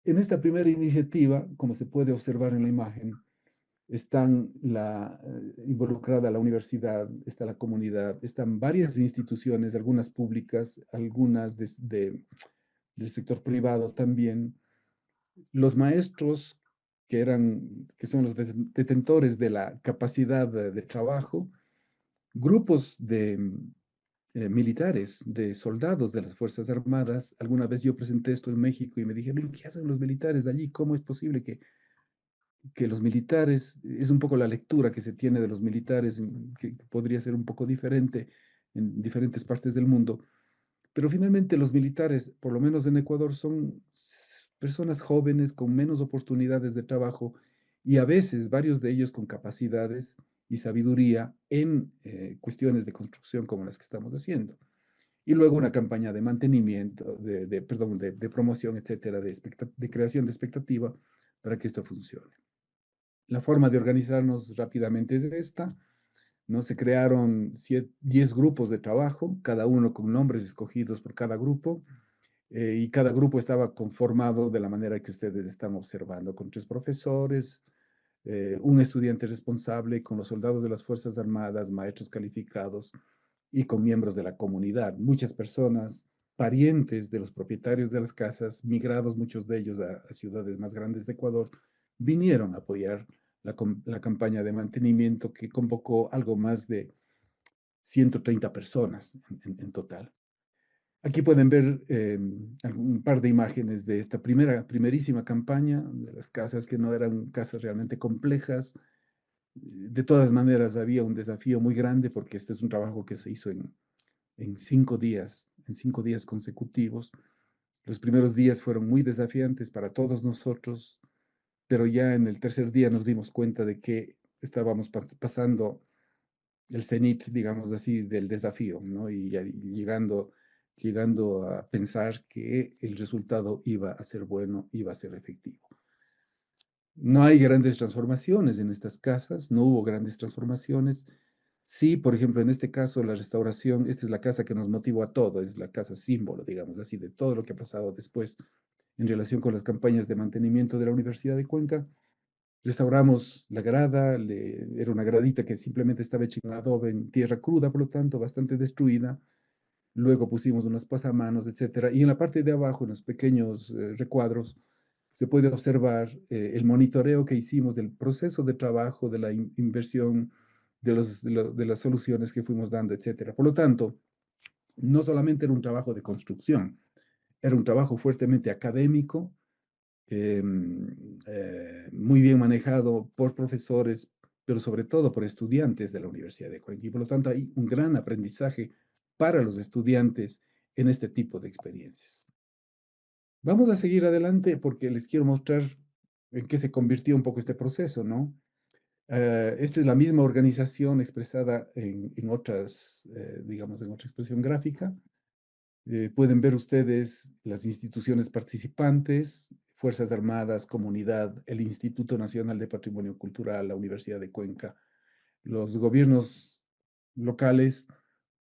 En esta primera iniciativa, como se puede observar en la imagen, están involucrada la universidad, está la comunidad, están varias instituciones, algunas públicas, algunas del sector privado también, los maestros que son los detentores de la capacidad de trabajo, grupos de militares, de soldados de las Fuerzas Armadas. Alguna vez yo presenté esto en México y me dijeron, ¿qué hacen los militares allí? ¿Cómo es posible que los militares, es un poco la lectura que se tiene de los militares, que podría ser un poco diferente en diferentes partes del mundo, pero finalmente los militares, por lo menos en Ecuador, son personas jóvenes con menos oportunidades de trabajo, y a veces varios de ellos con capacidades y sabiduría en cuestiones de construcción como las que estamos haciendo. Y luego una campaña de mantenimiento, perdón, de promoción, etcétera, de creación de expectativa para que esto funcione. La forma de organizarnos rápidamente es esta, ¿no? Se crearon 10 grupos de trabajo, cada uno con nombres escogidos por cada grupo, y cada grupo estaba conformado de la manera que ustedes están observando, con 3 profesores, un estudiante responsable, con los soldados de las Fuerzas Armadas, maestros calificados y con miembros de la comunidad. Muchas personas, parientes de los propietarios de las casas, migrados muchos de ellos a ciudades más grandes de Ecuador, vinieron a apoyar la campaña de mantenimiento que convocó algo más de 130 personas en total. Aquí pueden ver un par de imágenes de esta primerísima campaña, de las casas que no eran casas realmente complejas. De todas maneras, había un desafío muy grande porque este es un trabajo que se hizo en 5 días consecutivos. Los primeros días fueron muy desafiantes para todos nosotros, pero ya en el tercer día nos dimos cuenta de que estábamos pasando el cenit, digamos así, del desafío, ¿no? Y llegando a pensar que el resultado iba a ser bueno, iba a ser efectivo. No hay grandes transformaciones en estas casas, no hubo grandes transformaciones. Sí, por ejemplo, en este caso, la restauración, esta es la casa que nos motivó a todo, es la casa símbolo, digamos así, de todo lo que ha pasado después en relación con las campañas de mantenimiento de la Universidad de Cuenca. Restauramos la grada, era una gradita que simplemente estaba hecha en adobe, en tierra cruda, por lo tanto, bastante destruida. Luego pusimos unos pasamanos, etcétera. Y en la parte de abajo, en los pequeños recuadros, se puede observar el monitoreo que hicimos del proceso de trabajo, de la inversión, de las soluciones que fuimos dando, etcétera. Por lo tanto, no solamente era un trabajo de construcción, era un trabajo fuertemente académico, eh, muy bien manejado por profesores, pero sobre todo por estudiantes de la Universidad de Cuenca. Y por lo tanto hay un gran aprendizaje para los estudiantes en este tipo de experiencias. Vamos a seguir adelante porque les quiero mostrar en qué se convirtió un poco este proceso, ¿no? Esta es la misma organización expresada en otras, digamos, en otra expresión gráfica. Pueden ver ustedes las instituciones participantes, Fuerzas Armadas, comunidad, el Instituto Nacional de Patrimonio Cultural, la Universidad de Cuenca, los gobiernos locales,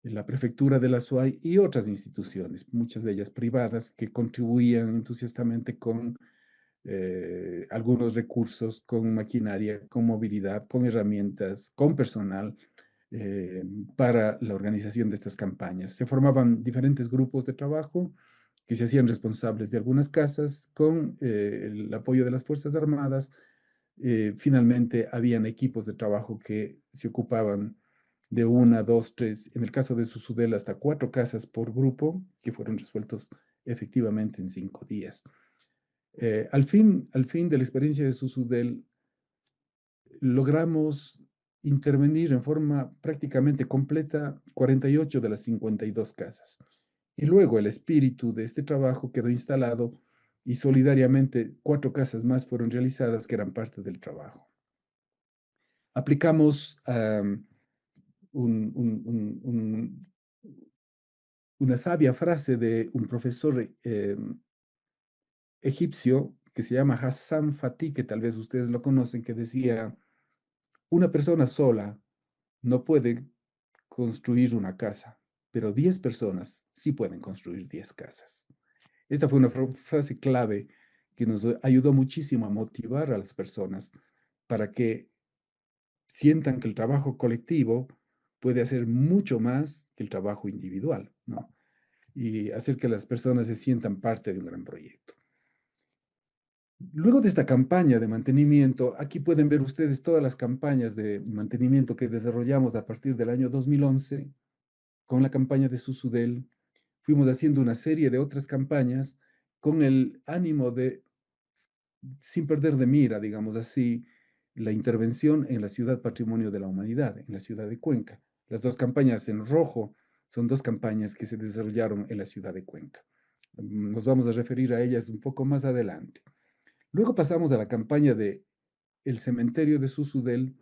la prefectura de la SUAY y otras instituciones, muchas de ellas privadas, que contribuían entusiastamente con algunos recursos, con maquinaria, con movilidad, con herramientas, con personal eh, para la organización de estas campañas. Se formaban diferentes grupos de trabajo que se hacían responsables de algunas casas con el apoyo de las Fuerzas Armadas. Finalmente, habían equipos de trabajo que se ocupaban de una, dos, tres, en el caso de Susudel, hasta 4 casas por grupo, que fueron resueltos efectivamente en 5 días. Al fin de la experiencia de Susudel, logramos intervenir en forma prácticamente completa 48 de las 52 casas. Y luego el espíritu de este trabajo quedó instalado y solidariamente 4 casas más fueron realizadas que eran parte del trabajo. Aplicamos un, un, un, una sabia frase de un profesor egipcio que se llama Hassan Fatih, que tal vez ustedes lo conocen, que decía, una persona sola no puede construir una casa, pero 10 personas sí pueden construir 10 casas. Esta fue una frase clave que nos ayudó muchísimo a motivar a las personas para que sientan que el trabajo colectivo puede hacer mucho más que el trabajo individual, ¿no? Y hacer que las personas se sientan parte de un gran proyecto. Luego de esta campaña de mantenimiento, aquí pueden ver ustedes todas las campañas de mantenimiento que desarrollamos a partir del año 2011 con la campaña de Susudel. Fuimos haciendo una serie de otras campañas con el ánimo de, sin perder de mira, digamos así, la intervención en la ciudad Patrimonio de la Humanidad, en la ciudad de Cuenca. Las 2 campañas en rojo son 2 campañas que se desarrollaron en la ciudad de Cuenca. Nos vamos a referir a ellas un poco más adelante. Luego pasamos a la campaña de el cementerio de Susudel,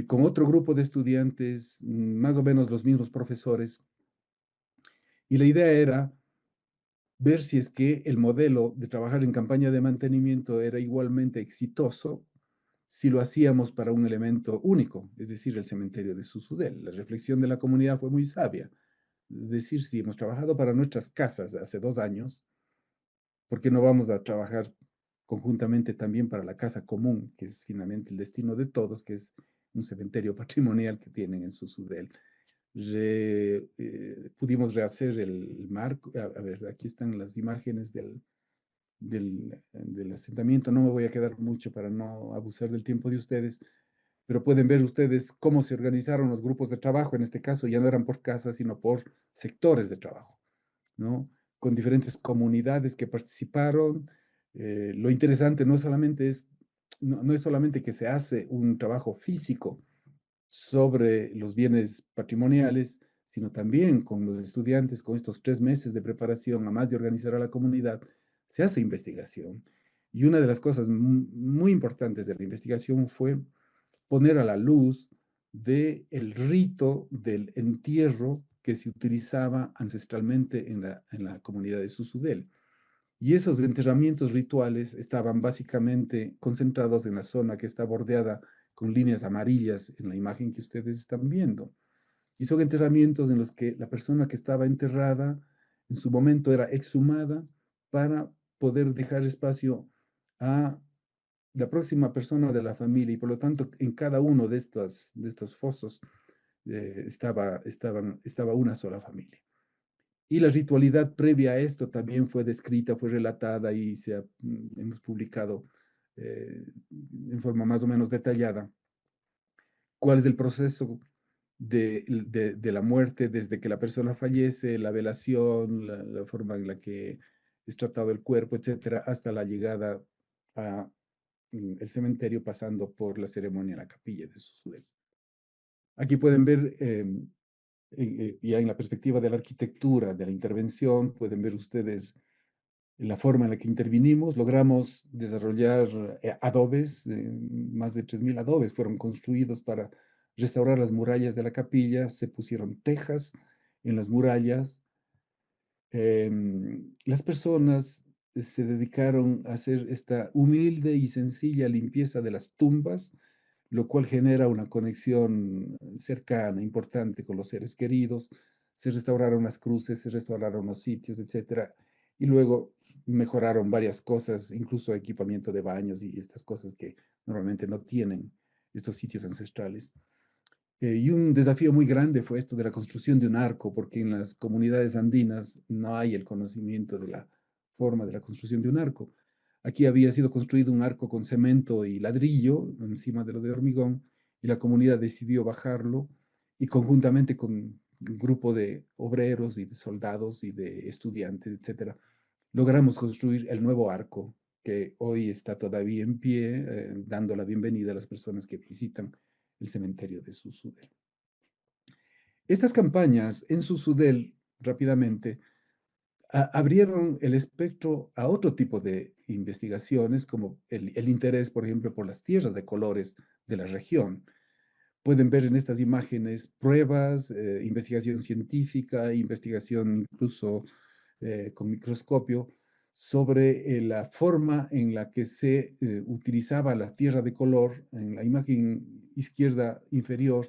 con otro grupo de estudiantes, más o menos los mismos profesores, y la idea era ver si es que el modelo de trabajar en campaña de mantenimiento era igualmente exitoso si lo hacíamos para un elemento único, es decir, el cementerio de Susudel. La reflexión de la comunidad fue muy sabia. Es decir, si hemos trabajado para nuestras casas hace 2 años, ¿por qué no vamos a trabajar conjuntamente también para la casa común, que es finalmente el destino de todos, que es un cementerio patrimonial que tienen en Susudel? Pudimos rehacer el marco. A ver, aquí están las imágenes del asentamiento. No me voy a quedar mucho para no abusar del tiempo de ustedes, pero pueden ver ustedes cómo se organizaron los grupos de trabajo. En este caso ya no eran por casas, sino por sectores de trabajo, ¿no? Con diferentes comunidades que participaron. Lo interesante no es solamente que se hace un trabajo físico sobre los bienes patrimoniales, sino también con los estudiantes, con estos 3 meses de preparación, a más de organizar a la comunidad, se hace investigación. Y una de las cosas muy importantes de la investigación fue poner a la luz del rito del entierro que se utilizaba ancestralmente en la comunidad de Susudel. Y esos enterramientos rituales estaban básicamente concentrados en la zona que está bordeada con líneas amarillas en la imagen que ustedes están viendo. Y son enterramientos en los que la persona que estaba enterrada en su momento era exhumada para poder dejar espacio a la próxima persona de la familia, y por lo tanto en cada uno de estos fosos estaba una sola familia. Y la ritualidad previa a esto también fue descrita, fue relatada y hemos publicado en forma más o menos detallada cuál es el proceso de la muerte desde que la persona fallece, la velación, la forma en la que es tratado el cuerpo, etcétera, hasta la llegada a el cementerio, pasando por la ceremonia en la capilla de Susudel. Aquí pueden ver, ya en la perspectiva de la arquitectura, de la intervención, pueden ver ustedes la forma en la que intervinimos. Logramos desarrollar adobes, más de 3.000 adobes fueron construidos para restaurar las murallas de la capilla. Se pusieron tejas en las murallas. Las personas se dedicaron a hacer esta humilde y sencilla limpieza de las tumbas, lo cual genera una conexión cercana, importante con los seres queridos. Se restauraron las cruces, se restauraron los sitios, etcétera, y luego mejoraron varias cosas, incluso equipamiento de baños y estas cosas que normalmente no tienen estos sitios ancestrales. Y un desafío muy grande fue esto de la construcción de un arco, porque en las comunidades andinas no hay el conocimiento de la forma de la construcción de un arco. Aquí había sido construido un arco con cemento y ladrillo encima de lo de hormigón, y la comunidad decidió bajarlo, y conjuntamente con un grupo de obreros y de soldados y de estudiantes, etcétera, logramos construir el nuevo arco que hoy está todavía en pie, dando la bienvenida a las personas que visitan el cementerio de Susudel. Estas campañas en Susudel, rápidamente, abrieron el espectro a otro tipo de investigaciones, como el interés, por ejemplo, por las tierras de colores de la región. Pueden ver en estas imágenes pruebas, investigación científica, investigación incluso con microscopio, sobre la forma en la que se utilizaba la tierra de color. En la imagen izquierda inferior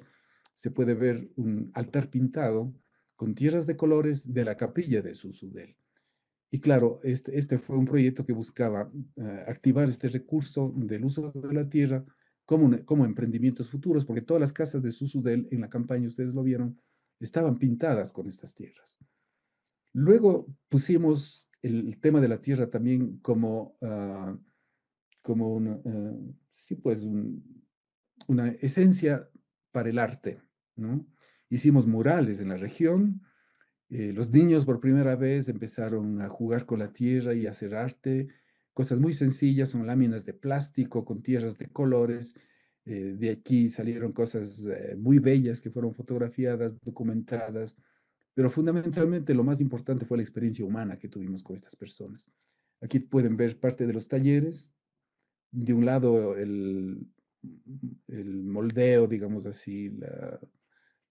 se puede ver un altar pintado con tierras de colores de la capilla de Susudel. Y claro, este fue un proyecto que buscaba activar este recurso del uso de la tierra como emprendimientos futuros, porque todas las casas de Susudel en la campaña, ustedes lo vieron, estaban pintadas con estas tierras. Luego pusimos el tema de la tierra también como sí, pues una esencia para el arte, ¿no? Hicimos murales en la región. Los niños por primera vez empezaron a jugar con la tierra y a hacer arte. Cosas muy sencillas, son láminas de plástico con tierras de colores. De aquí salieron cosas muy bellas que fueron fotografiadas, documentadas, pero fundamentalmente lo más importante fue la experiencia humana que tuvimos con estas personas. Aquí pueden ver parte de los talleres. De un lado, el moldeo, digamos así,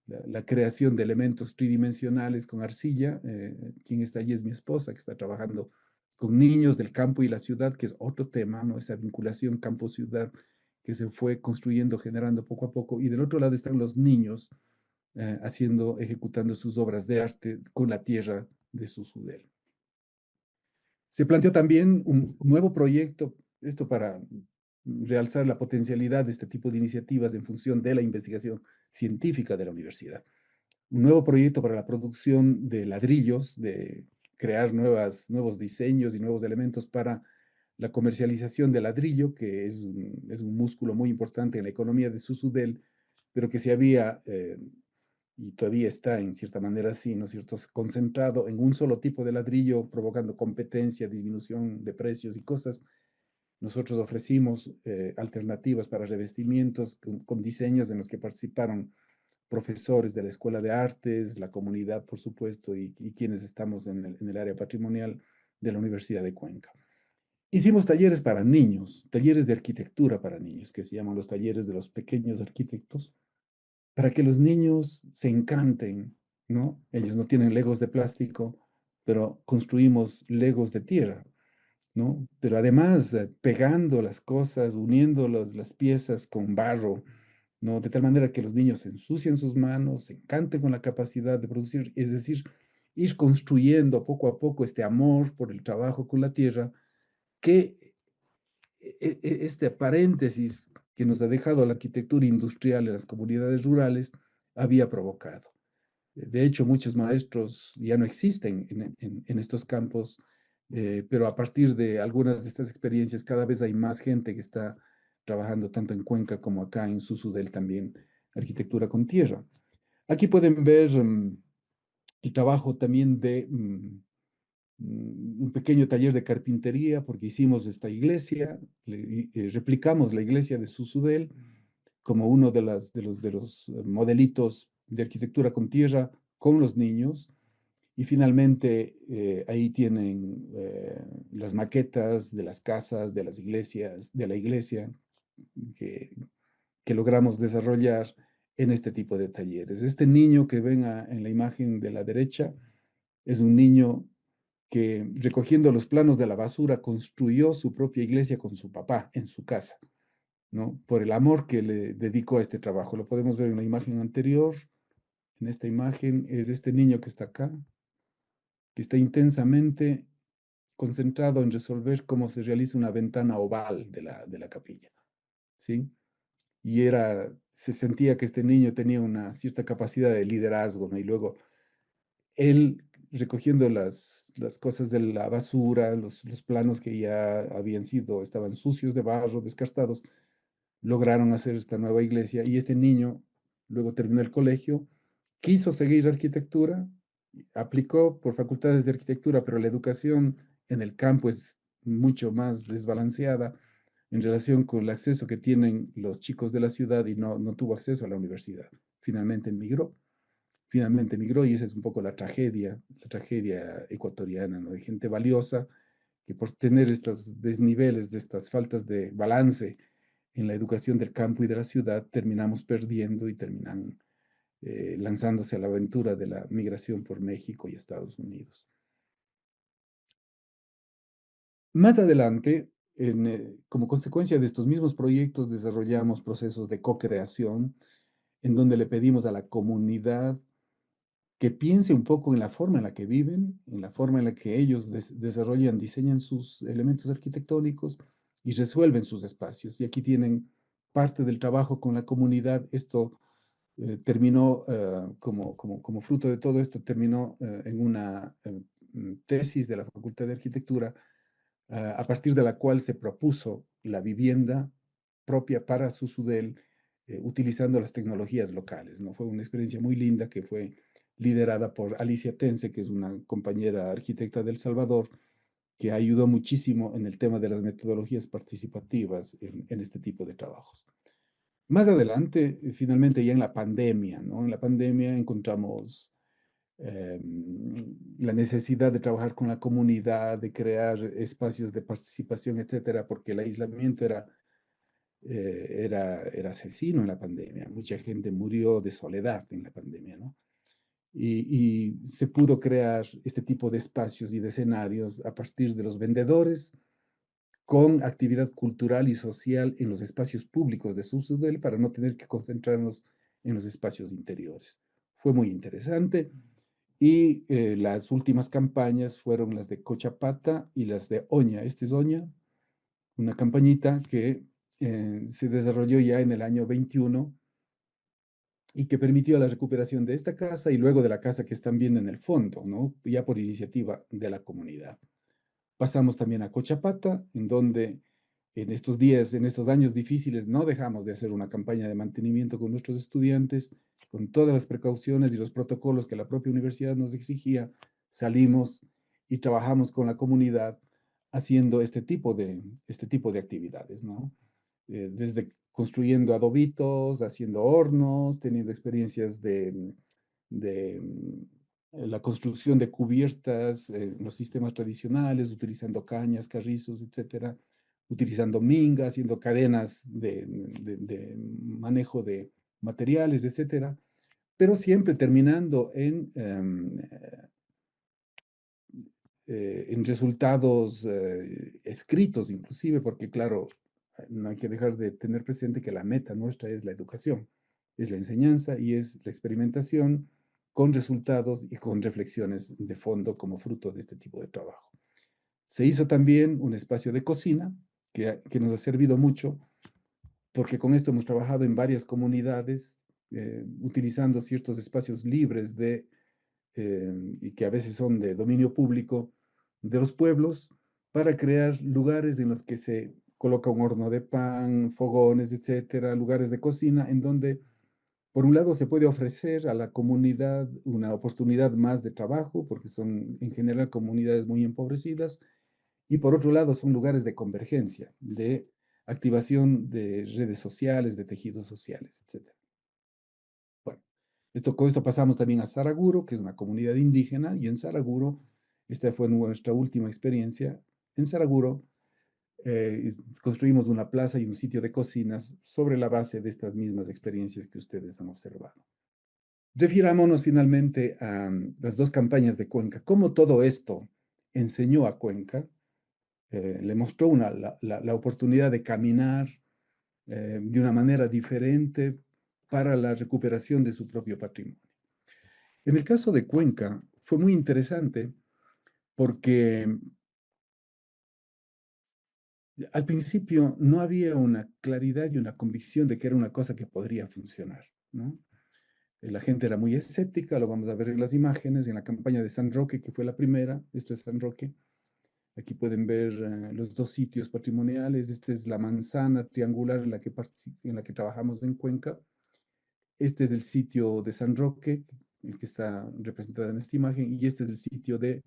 la creación de elementos tridimensionales con arcilla. Quien está allí es mi esposa, que está trabajando con niños del campo y la ciudad, que es otro tema, ¿no? Esa vinculación campo-ciudad que se fue construyendo, generando poco a poco, y del otro lado están los niños ejecutando sus obras de arte con la tierra de Susudel. Se planteó también un nuevo proyecto, esto para realzar la potencialidad de este tipo de iniciativas en función de la investigación científica de la universidad. Un nuevo proyecto para la producción de ladrillos, de crear nuevos diseños y nuevos elementos para la comercialización del ladrillo, que es un músculo muy importante en la economía de Susudel, pero que se había y todavía está en cierta manera así, ¿no es cierto?, concentrado en un solo tipo de ladrillo, provocando competencia, disminución de precios y cosas. Nosotros ofrecimos alternativas para revestimientos con diseños en los que participaron profesores de la Escuela de Artes, la comunidad, por supuesto, y quienes estamos en el área patrimonial de la Universidad de Cuenca. Hicimos talleres para niños, talleres de arquitectura para niños, que se llaman los talleres de los pequeños arquitectos, para que los niños se encanten, ¿no? Ellos no tienen legos de plástico, pero construimos legos de tierra, ¿no? Pero además, pegando las cosas, uniendo las piezas con barro, ¿no? De tal manera que los niños se ensucien sus manos, se encanten con la capacidad de producir, es decir, ir construyendo poco a poco este amor por el trabajo con la tierra, que este paréntesis que nos ha dejado la arquitectura industrial en las comunidades rurales había provocado. De hecho, muchos maestros ya no existen en estos campos, pero a partir de algunas de estas experiencias, cada vez hay más gente que está trabajando tanto en Cuenca como acá en Susudel también, arquitectura con tierra. Aquí pueden ver el trabajo también de un pequeño taller de carpintería, porque hicimos esta iglesia, replicamos la iglesia de Susudel como uno de los modelitos de arquitectura con tierra con los niños. Y finalmente ahí tienen las maquetas de las casas, de las iglesias, de la iglesia que, que logramos desarrollar en este tipo de talleres. Este niño que ven en la imagen de la derecha es un niño que recogiendo los planos de la basura construyó su propia iglesia con su papá en su casa, ¿no? Por el amor que le dedicó a este trabajo. Lo podemos ver en la imagen anterior. En esta imagen es este niño que está acá, que está intensamente concentrado en resolver cómo se realiza una ventana oval de la capilla, ¿sí? Y se sentía que este niño tenía una cierta capacidad de liderazgo, ¿no? Y luego él recogiendo las cosas de la basura, los planos que ya estaban sucios de barro, descartados, lograron hacer esta nueva iglesia y este niño luego terminó el colegio, quiso seguir arquitectura, aplicó por facultades de arquitectura, pero la educación en el campo es mucho más desbalanceada en relación con el acceso que tienen los chicos de la ciudad y no tuvo acceso a la universidad. Finalmente migró y esa es un poco la tragedia ecuatoriana, ¿no? De gente valiosa que por tener estos desniveles, de estas faltas de balance en la educación del campo y de la ciudad, terminamos perdiendo y terminan lanzándose a la aventura de la migración por México y Estados Unidos. Más adelante, como consecuencia de estos mismos proyectos, desarrollamos procesos de co-creación en donde le pedimos a la comunidad que piense un poco en la forma en la que viven, en la forma en la que ellos desarrollan, diseñan sus elementos arquitectónicos y resuelven sus espacios. Y aquí tienen parte del trabajo con la comunidad. Esto terminó, como fruto de todo esto, terminó en una tesis de la Facultad de Arquitectura, a partir de la cual se propuso la vivienda propia para Susudel, utilizando las tecnologías locales, ¿no? Fue una experiencia muy linda que fue liderada por Alicia Tense, que es una compañera arquitecta del Salvador, que ayudó muchísimo en el tema de las metodologías participativas en este tipo de trabajos. Más adelante, finalmente ya en la pandemia, ¿no? En la pandemia encontramos la necesidad de trabajar con la comunidad, de crear espacios de participación, etcétera, porque el aislamiento era asesino en la pandemia. Mucha gente murió de soledad en la pandemia, ¿no? Y se pudo crear este tipo de espacios y de escenarios a partir de los vendedores con actividad cultural y social en los espacios públicos de Susudel para no tener que concentrarnos en los espacios interiores. Fue muy interesante y las últimas campañas fueron las de Cochapata y las de Oña. Este es Oña, una campañita que se desarrolló ya en el año 21 y que permitió la recuperación de esta casa y luego de la casa que están viendo en el fondo, ¿no? Ya por iniciativa de la comunidad. Pasamos también a Cochapata, en donde en estos días, en estos años difíciles, no dejamos de hacer una campaña de mantenimiento con nuestros estudiantes, con todas las precauciones y los protocolos que la propia universidad nos exigía. Salimos y trabajamos con la comunidad haciendo este tipo de actividades, ¿no? Desde construyendo adobitos, haciendo hornos, teniendo experiencias de la construcción de cubiertas, los sistemas tradicionales, utilizando cañas, carrizos, etcétera, utilizando minga, haciendo cadenas de manejo de materiales, etcétera, pero siempre terminando en resultados escritos inclusive, porque claro, no hay que dejar de tener presente que la meta nuestra es la educación, es la enseñanza y es la experimentación con resultados y con reflexiones de fondo como fruto de este tipo de trabajo. Se hizo también un espacio de cocina que nos ha servido mucho porque con esto hemos trabajado en varias comunidades utilizando ciertos espacios libres y que a veces son de dominio público de los pueblos para crear lugares en los que se coloca un horno de pan, fogones, etcétera, lugares de cocina en donde por un lado se puede ofrecer a la comunidad una oportunidad más de trabajo porque son en general comunidades muy empobrecidas y por otro lado son lugares de convergencia, de activación de redes sociales, de tejidos sociales, etcétera. Bueno, con esto pasamos también a Saraguro, que es una comunidad indígena, y en Saraguro, esta fue nuestra última experiencia, en Saraguro construimos una plaza y un sitio de cocinas sobre la base de estas mismas experiencias que ustedes han observado. Refirámonos finalmente a las dos campañas de Cuenca. ¿Cómo todo esto enseñó a Cuenca? Le mostró la oportunidad de caminar de una manera diferente para la recuperación de su propio patrimonio. En el caso de Cuenca fue muy interesante porque al principio no había una claridad y una convicción de que era una cosa que podría funcionar, ¿no? La gente era muy escéptica, lo vamos a ver en las imágenes, en la campaña de San Roque, que fue la primera, esto es San Roque. Aquí pueden ver los dos sitios patrimoniales. Esta es la manzana triangular en la que trabajamos en Cuenca. Este es el sitio de San Roque, el que está representado en esta imagen, y este es el sitio de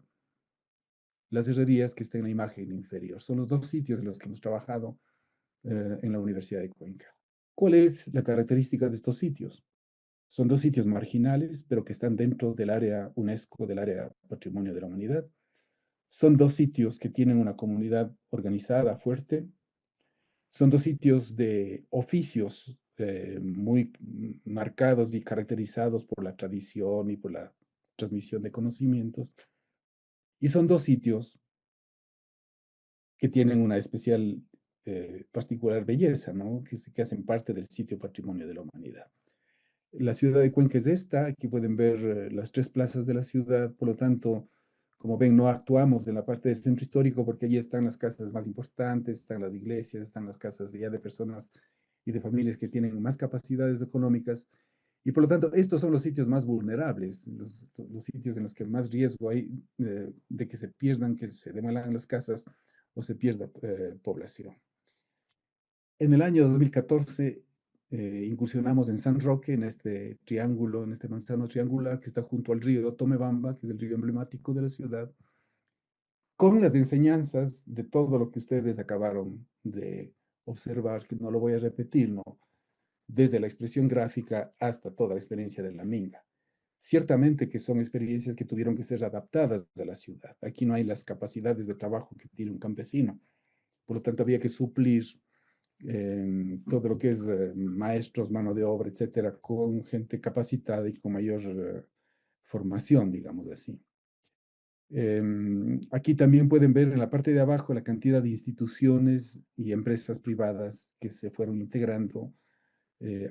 las herrerías que está en la imagen inferior. Son los dos sitios en los que hemos trabajado en la Universidad de Cuenca. ¿Cuál es la característica de estos sitios? Son dos sitios marginales, pero que están dentro del área UNESCO, del área Patrimonio de la Humanidad. Son dos sitios que tienen una comunidad organizada, fuerte. Son dos sitios de oficios muy marcados y caracterizados por la tradición y por la transmisión de conocimientos. Y son dos sitios que tienen una especial, particular belleza, ¿no? Que hacen parte del sitio Patrimonio de la Humanidad. La ciudad de Cuenca es esta, aquí pueden ver las tres plazas de la ciudad, por lo tanto, como ven, no actuamos en la parte del centro histórico porque allí están las casas más importantes, están las iglesias, están las casas ya de personas y de familias que tienen más capacidades económicas, y por lo tanto, estos son los sitios más vulnerables, los sitios en los que más riesgo hay de que se pierdan, que se demolan las casas o se pierda población. En el año 2014 incursionamos en San Roque, en este triángulo, en este manzano triangular que está junto al río Tomebamba, que es el río emblemático de la ciudad, con las enseñanzas de todo lo que ustedes acabaron de observar, que no lo voy a repetir, ¿no? Desde la expresión gráfica hasta toda la experiencia de la minga. Ciertamente que son experiencias que tuvieron que ser adaptadas a la ciudad. Aquí no hay las capacidades de trabajo que tiene un campesino. Por lo tanto, había que suplir todo lo que es maestros, mano de obra, etcétera, con gente capacitada y con mayor formación, digamos así. Aquí también pueden ver en la parte de abajo la cantidad de instituciones y empresas privadas que se fueron integrando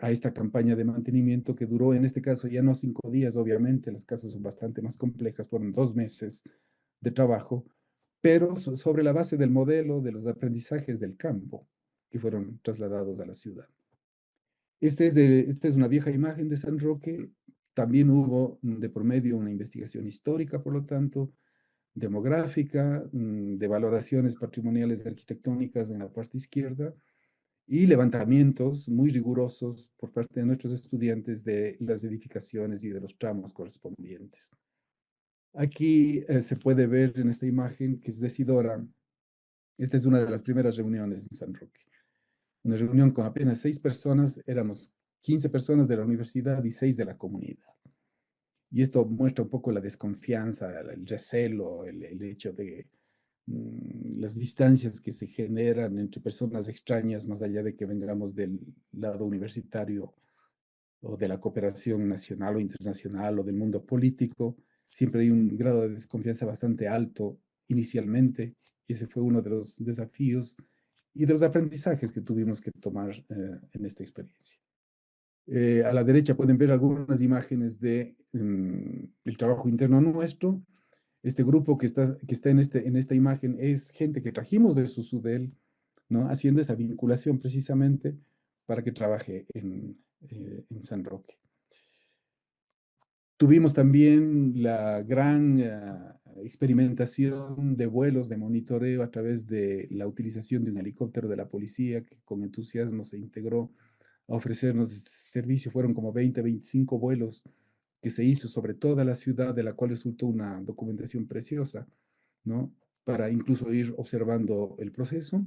a esta campaña de mantenimiento que duró, en este caso, ya no 5 días, obviamente, las casas son bastante más complejas, fueron 2 meses de trabajo, pero sobre la base del modelo de los aprendizajes del campo que fueron trasladados a la ciudad. Esta es una vieja imagen de San Roque. También hubo de por medio una investigación histórica, por lo tanto, demográfica, de valoraciones patrimoniales y arquitectónicas en la parte izquierda, y levantamientos muy rigurosos por parte de nuestros estudiantes de las edificaciones y de los tramos correspondientes. Aquí se puede ver en esta imagen que es decidora. Esta es una de las primeras reuniones en San Roque. Una reunión con apenas 6 personas, éramos 15 personas de la universidad y 6 de la comunidad. Y esto muestra un poco la desconfianza, el recelo, el hecho de las distancias que se generan entre personas extrañas, más allá de que vengamos del lado universitario o de la cooperación nacional o internacional o del mundo político. Siempre hay un grado de desconfianza bastante alto inicialmente, y ese fue uno de los desafíos y de los aprendizajes que tuvimos que tomar en esta experiencia. A la derecha pueden ver algunas imágenes de el trabajo interno nuestro. Este grupo que está en esta imagen es gente que trajimos de Susudel, ¿no? Haciendo esa vinculación precisamente para que trabaje en San Roque. Tuvimos también la gran experimentación de vuelos de monitoreo a través de la utilización de un helicóptero de la policía que con entusiasmo se integró a ofrecernos este servicio. Fueron como 20, 25 vuelos que se hizo sobre toda la ciudad, de la cual resultó una documentación preciosa, ¿no? Para incluso ir observando el proceso.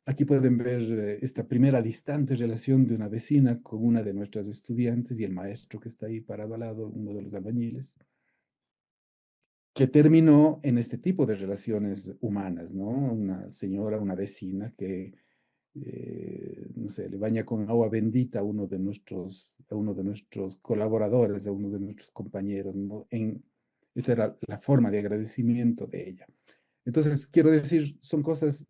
Aquí pueden ver esta primera distante relación de una vecina con una de nuestras estudiantes y el maestro que está ahí parado al lado, uno de los albañiles, que terminó en este tipo de relaciones humanas, ¿no? Una señora, una vecina que, no sé, le baña con agua bendita a uno de nuestros colaboradores, a uno de nuestros compañeros, ¿no? Esta era la forma de agradecimiento de ella. Entonces, quiero decir, son cosas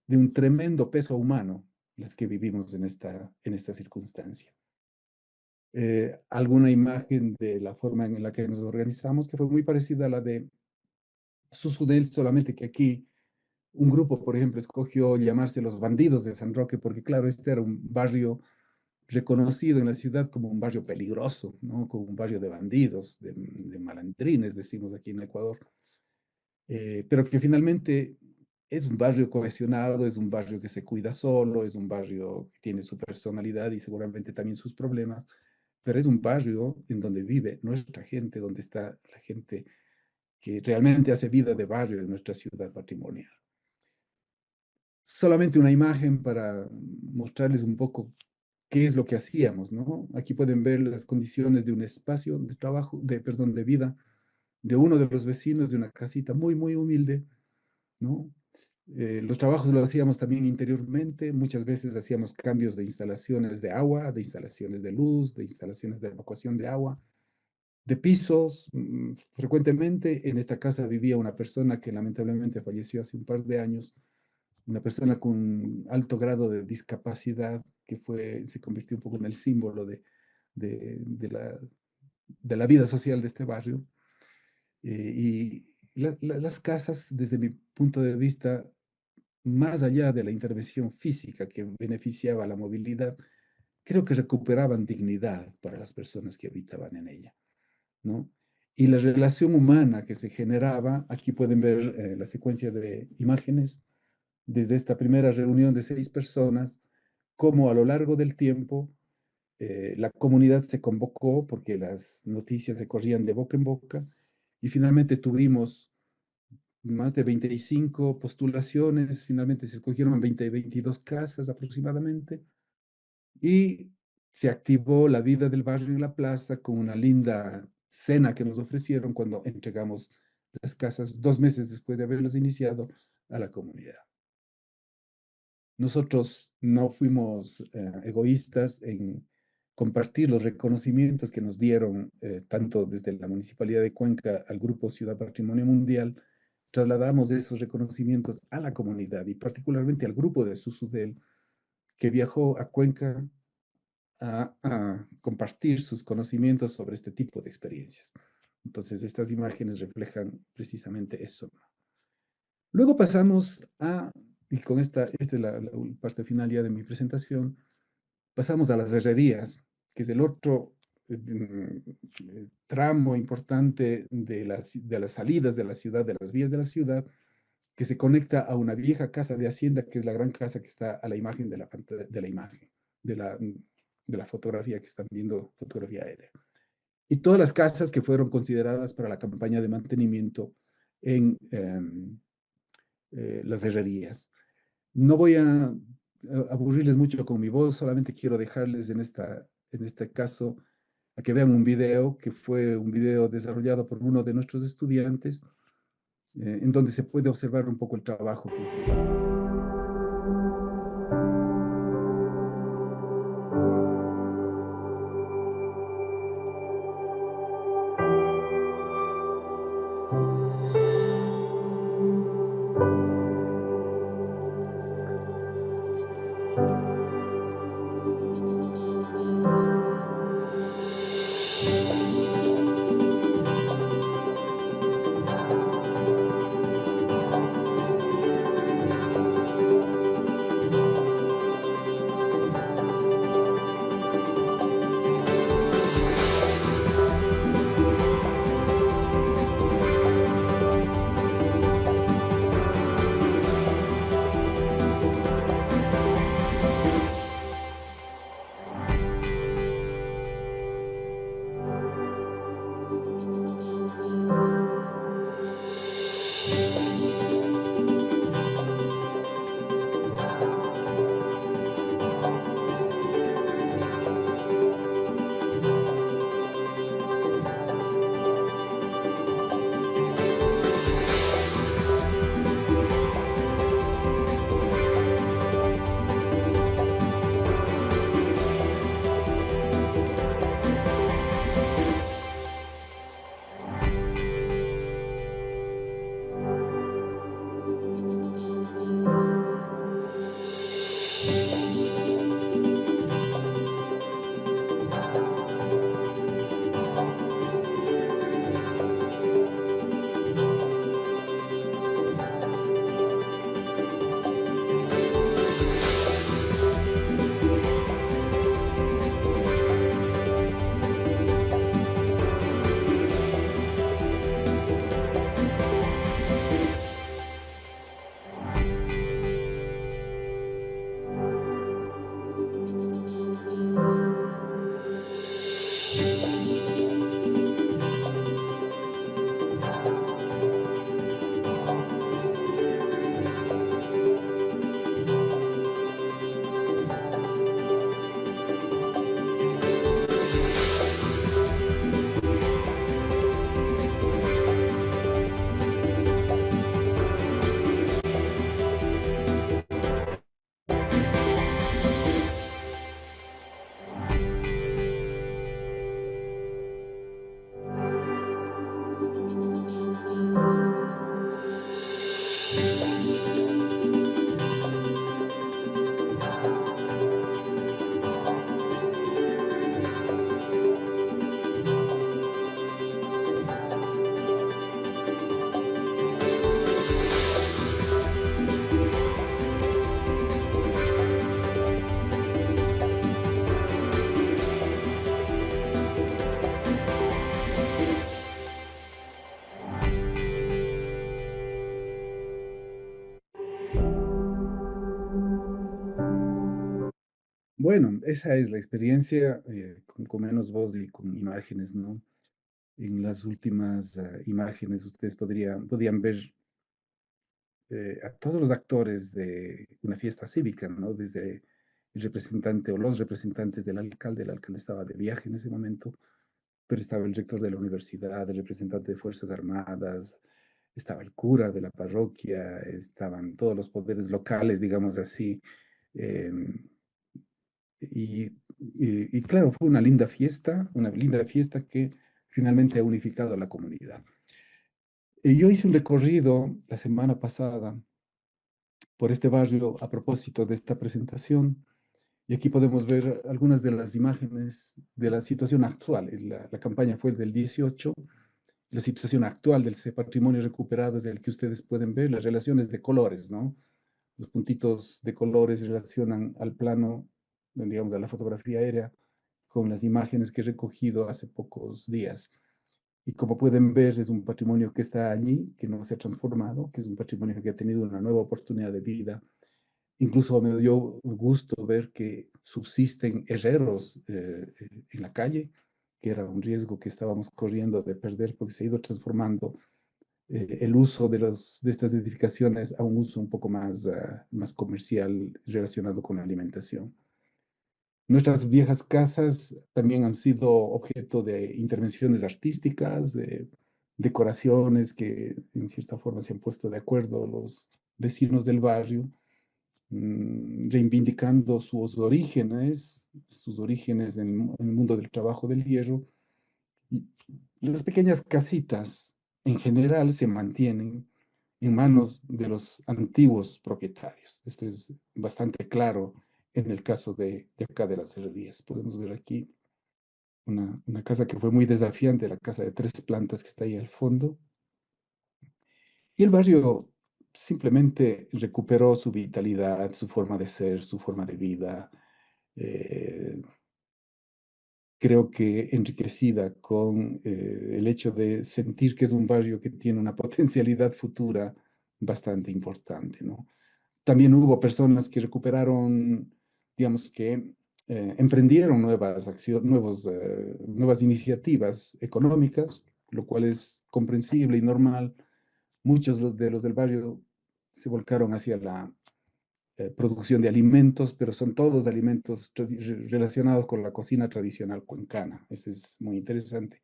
de un tremendo peso humano las que vivimos en esta circunstancia. Alguna imagen de la forma en la que nos organizamos, que fue muy parecida a la de Susudel, solamente que aquí un grupo, por ejemplo, escogió llamarse los Bandidos de San Roque, porque claro, este era un barrio reconocido en la ciudad como un barrio peligroso, ¿no? Como un barrio de bandidos, de malandrines, decimos aquí en Ecuador. Pero que finalmente es un barrio cohesionado, es un barrio que se cuida solo, es un barrio que tiene su personalidad y seguramente también sus problemas, pero es un barrio en donde vive nuestra gente, donde está la gente que realmente hace vida de barrio en nuestra ciudad patrimonial. Solamente una imagen para mostrarles un poco qué es lo que hacíamos, ¿no? Aquí pueden ver las condiciones de un espacio de trabajo, perdón, de vida de uno de los vecinos de una casita muy, muy humilde, ¿no? Los trabajos los hacíamos también interiormente, muchas veces hacíamos cambios de instalaciones de agua, de instalaciones de luz, de instalaciones de evacuación de agua, de pisos. Frecuentemente en esta casa vivía una persona que lamentablemente falleció hace un par de años, una persona con alto grado de discapacidad que se convirtió un poco en el símbolo de, de la, de la vida social de este barrio. Y las casas, desde mi punto de vista, más allá de la intervención física que beneficiaba la movilidad, creo que recuperaban dignidad para las personas que habitaban en ella, ¿no? Y la relación humana que se generaba, aquí pueden ver la secuencia de imágenes desde esta primera reunión de 6 personas, cómo a lo largo del tiempo la comunidad se convocó porque las noticias se corrían de boca en boca y finalmente tuvimos más de 25 postulaciones, finalmente se escogieron 20, 22 casas aproximadamente, y se activó la vida del barrio en la plaza con una linda cena que nos ofrecieron cuando entregamos las casas 2 meses después de haberlas iniciado a la comunidad. Nosotros no fuimos egoístas en compartir los reconocimientos que nos dieron, tanto desde la Municipalidad de Cuenca al Grupo Ciudad Patrimonio Mundial. Trasladamos esos reconocimientos a la comunidad y particularmente al grupo de Susudel, que viajó a Cuenca a compartir sus conocimientos sobre este tipo de experiencias. Entonces, estas imágenes reflejan precisamente eso. Luego pasamos y con esta es la parte final ya de mi presentación, pasamos a las herrerías, que es el otro tramo importante de las salidas de la ciudad, de las vías de la ciudad, que se conecta a una vieja casa de hacienda, que es la gran casa que está a la imagen de la pantalla, de la imagen, de la fotografía que están viendo, fotografía aérea. Y todas las casas que fueron consideradas para la campaña de mantenimiento en las herrerías. No voy a aburrirles mucho con mi voz, solamente quiero dejarles en este caso a que vean un video que fue un video desarrollado por uno de nuestros estudiantes, en donde se puede observar un poco el trabajo que hicieron. Bueno, esa es la experiencia, con menos voz y con imágenes, ¿no? En las últimas imágenes ustedes podían ver a todos los actores de una fiesta cívica, ¿no? Desde el representante o los representantes del alcalde. El alcalde estaba de viaje en ese momento, pero estaba el rector de la universidad, el representante de Fuerzas Armadas, estaba el cura de la parroquia, estaban todos los poderes locales, digamos así, y y claro, fue una linda fiesta que finalmente ha unificado a la comunidad. Yo hice un recorrido la semana pasada por este barrio a propósito de esta presentación. Y aquí podemos ver algunas de las imágenes de la situación actual. La campaña fue del 18. La situación actual de ese patrimonio recuperado es el que ustedes pueden ver, las relaciones de colores, ¿no? Los puntitos de colores relacionan al plano, digamos, a la fotografía aérea con las imágenes que he recogido hace pocos días. Y como pueden ver, es un patrimonio que está allí, que no se ha transformado, que es un patrimonio que ha tenido una nueva oportunidad de vida. Incluso me dio gusto ver que subsisten herreros en la calle, que era un riesgo que estábamos corriendo de perder porque se ha ido transformando el uso de estas edificaciones a un uso un poco más, más comercial relacionado con la alimentación. Nuestras viejas casas también han sido objeto de intervenciones artísticas, de decoraciones que en cierta forma se han puesto de acuerdo los vecinos del barrio, reivindicando sus orígenes en el mundo del trabajo del hierro. Y las pequeñas casitas en general se mantienen en manos de los antiguos propietarios. Esto es bastante claro en el caso de acá de las herrerías. Podemos ver aquí una casa que fue muy desafiante, la casa de 3 plantas que está ahí al fondo. Y el barrio simplemente recuperó su vitalidad, su forma de ser, su forma de vida. eh, Creo que enriquecida con el hecho de sentir que es un barrio que tiene una potencialidad futura bastante importante, ¿no? También hubo personas que recuperaron, digamos que emprendieron nuevas iniciativas económicas, lo cual es comprensible y normal. Muchos de los del barrio se volcaron hacia la producción de alimentos, pero son todos alimentos relacionados con la cocina tradicional cuencana. Eso es muy interesante.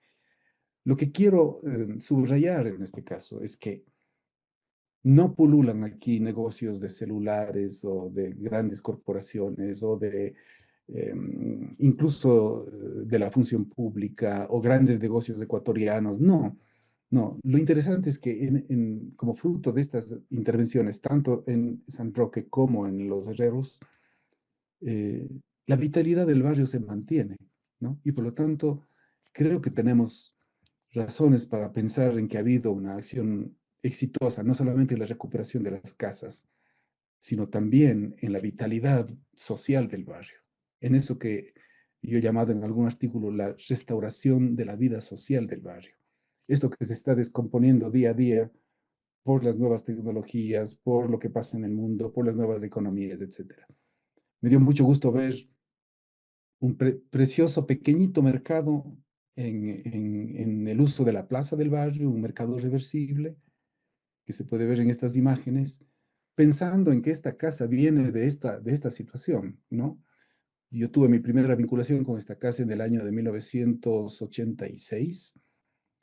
Lo que quiero subrayar en este caso es que no pululan aquí negocios de celulares o de grandes corporaciones o de incluso de la función pública o grandes negocios ecuatorianos. No, no. Lo interesante es que como fruto de estas intervenciones, tanto en San Roque como en Los Herreros, eh, la vitalidad del barrio se mantiene, ¿no? Y por lo tanto, creo que tenemos razones para pensar en que ha habido una acción exitosa, no solamente en la recuperación de las casas, sino también en la vitalidad social del barrio, en eso que yo he llamado en algún artículo la restauración de la vida social del barrio. Esto que se está descomponiendo día a día por las nuevas tecnologías, por lo que pasa en el mundo, por las nuevas economías, etcétera. Me dio mucho gusto ver un precioso, pequeñito mercado en el uso de la plaza del barrio, un mercado reversible que se puede ver en estas imágenes, pensando en que esta casa viene de esta situación, ¿no? Yo tuve mi primera vinculación con esta casa en el año de 1986,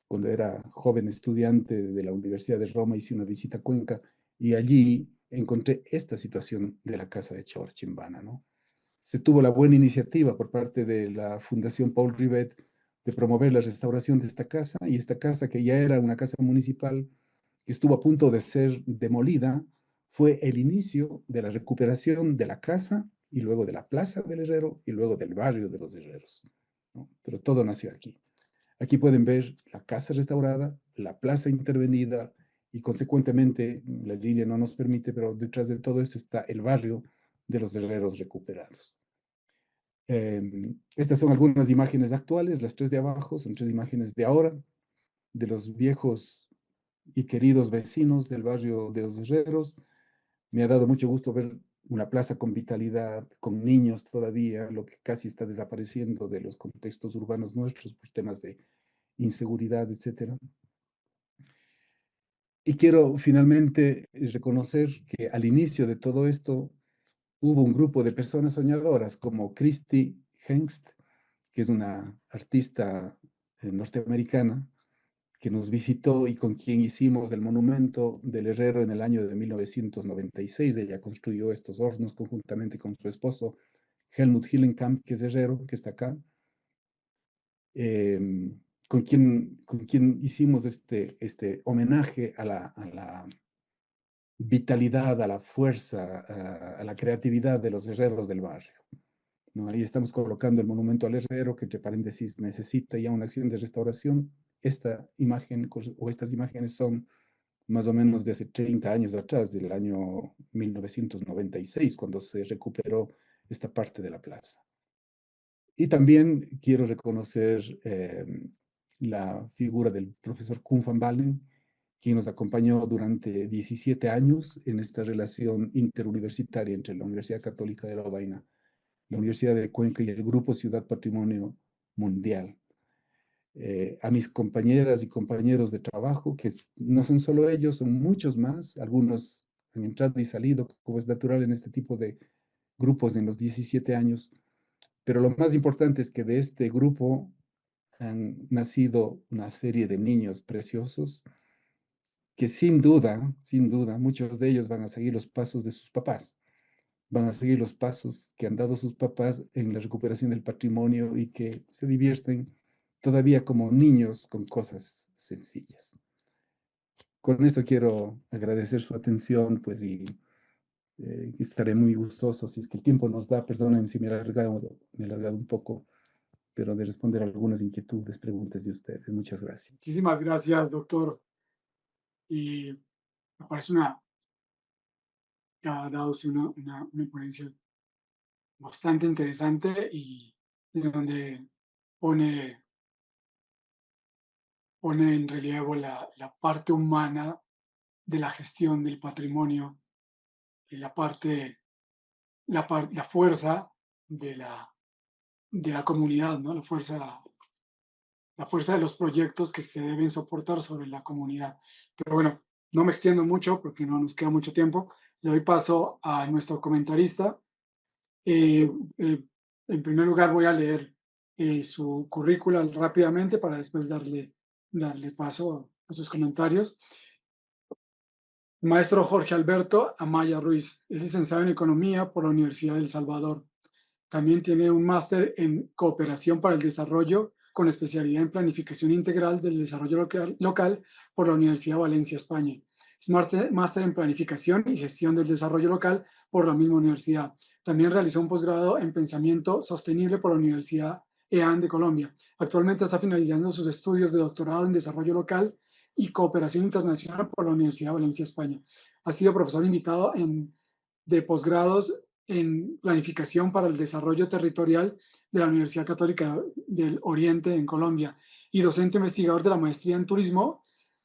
cuando era joven estudiante de la Universidad de Roma, hice una visita a Cuenca y allí encontré esta situación de la casa de Chavarchimbana, ¿no? Se tuvo la buena iniciativa por parte de la Fundación Paul Rivet de promover la restauración de esta casa, y esta casa, que ya era una casa municipal, que estuvo a punto de ser demolida, fue el inicio de la recuperación de la casa y luego de la plaza del Herrero y luego del barrio de los Herreros, ¿no? Pero todo nació aquí. Aquí pueden ver la casa restaurada, la plaza intervenida y consecuentemente la línea no nos permite, pero detrás de todo esto está el barrio de los Herreros recuperados. Estas son algunas imágenes actuales, las 3 de abajo son 3 imágenes de ahora, de los viejos y queridos vecinos del barrio de los Herreros. Me ha dado mucho gusto ver una plaza con vitalidad, con niños todavía, lo que casi está desapareciendo de los contextos urbanos nuestros por temas de inseguridad, etcétera. Y quiero finalmente reconocer que al inicio de todo esto hubo un grupo de personas soñadoras como Christy Hengst, que es una artista norteamericana, que nos visitó y con quien hicimos el monumento del herrero en el año de 1996. Ella construyó estos hornos conjuntamente con su esposo, Helmut Hillenkamp, que es herrero, que está acá, con quien hicimos este homenaje a la vitalidad, a la fuerza, a la creatividad de los herreros del barrio. ¿No? Ahí estamos colocando el monumento al herrero, que entre paréntesis necesita ya una acción de restauración. Esta imagen o estas imágenes son más o menos de hace 30 años atrás, del año 1996, cuando se recuperó esta parte de la plaza. Y también quiero reconocer la figura del profesor Koen van Balen, quien nos acompañó durante 17 años en esta relación interuniversitaria entre la Universidad Católica de Lovaina, la Universidad de Cuenca y el Grupo Ciudad Patrimonio Mundial. A mis compañeras y compañeros de trabajo, que no son solo ellos, son muchos más, algunos han entrado y salido, como es natural en este tipo de grupos en los 17 años, pero lo más importante es que de este grupo han nacido una serie de niños preciosos que sin duda, muchos de ellos van a seguir los pasos de sus papás, van a seguir los pasos que han dado sus papás en la recuperación del patrimonio y que se divierten todavía como niños con cosas sencillas. Con esto quiero agradecer su atención, pues, y estaré muy gustoso, si es que el tiempo nos da, perdónenme si me he alargado un poco, pero de responder algunas inquietudes, preguntas de ustedes. Muchas gracias. Muchísimas gracias, doctor. Y me parece que ha dado usted una ponencia bastante interesante y donde pone, pone en relieve la parte humana de la gestión del patrimonio y la fuerza de la comunidad, ¿no? La fuerza de los proyectos que se deben soportar sobre la comunidad. Pero bueno, no me extiendo mucho porque no nos queda mucho tiempo. Le doy paso a nuestro comentarista. Eh, eh, en primer lugar, voy a leer su currícula rápidamente para después darle paso a sus comentarios. Maestro Jorge Alberto Amaya Ruiz es licenciado en Economía por la Universidad del Salvador. También tiene un máster en Cooperación para el Desarrollo con especialidad en Planificación Integral del Desarrollo local por la Universidad de Valencia, España. Es máster en Planificación y Gestión del Desarrollo Local por la misma universidad. También realizó un posgrado en Pensamiento Sostenible por la Universidad EAN de Colombia. Actualmente está finalizando sus estudios de doctorado en Desarrollo Local y Cooperación Internacional por la Universidad de Valencia, España. Ha sido profesor invitado de posgrados en Planificación para el Desarrollo Territorial de la Universidad Católica del Oriente en Colombia y docente investigador de la maestría en Turismo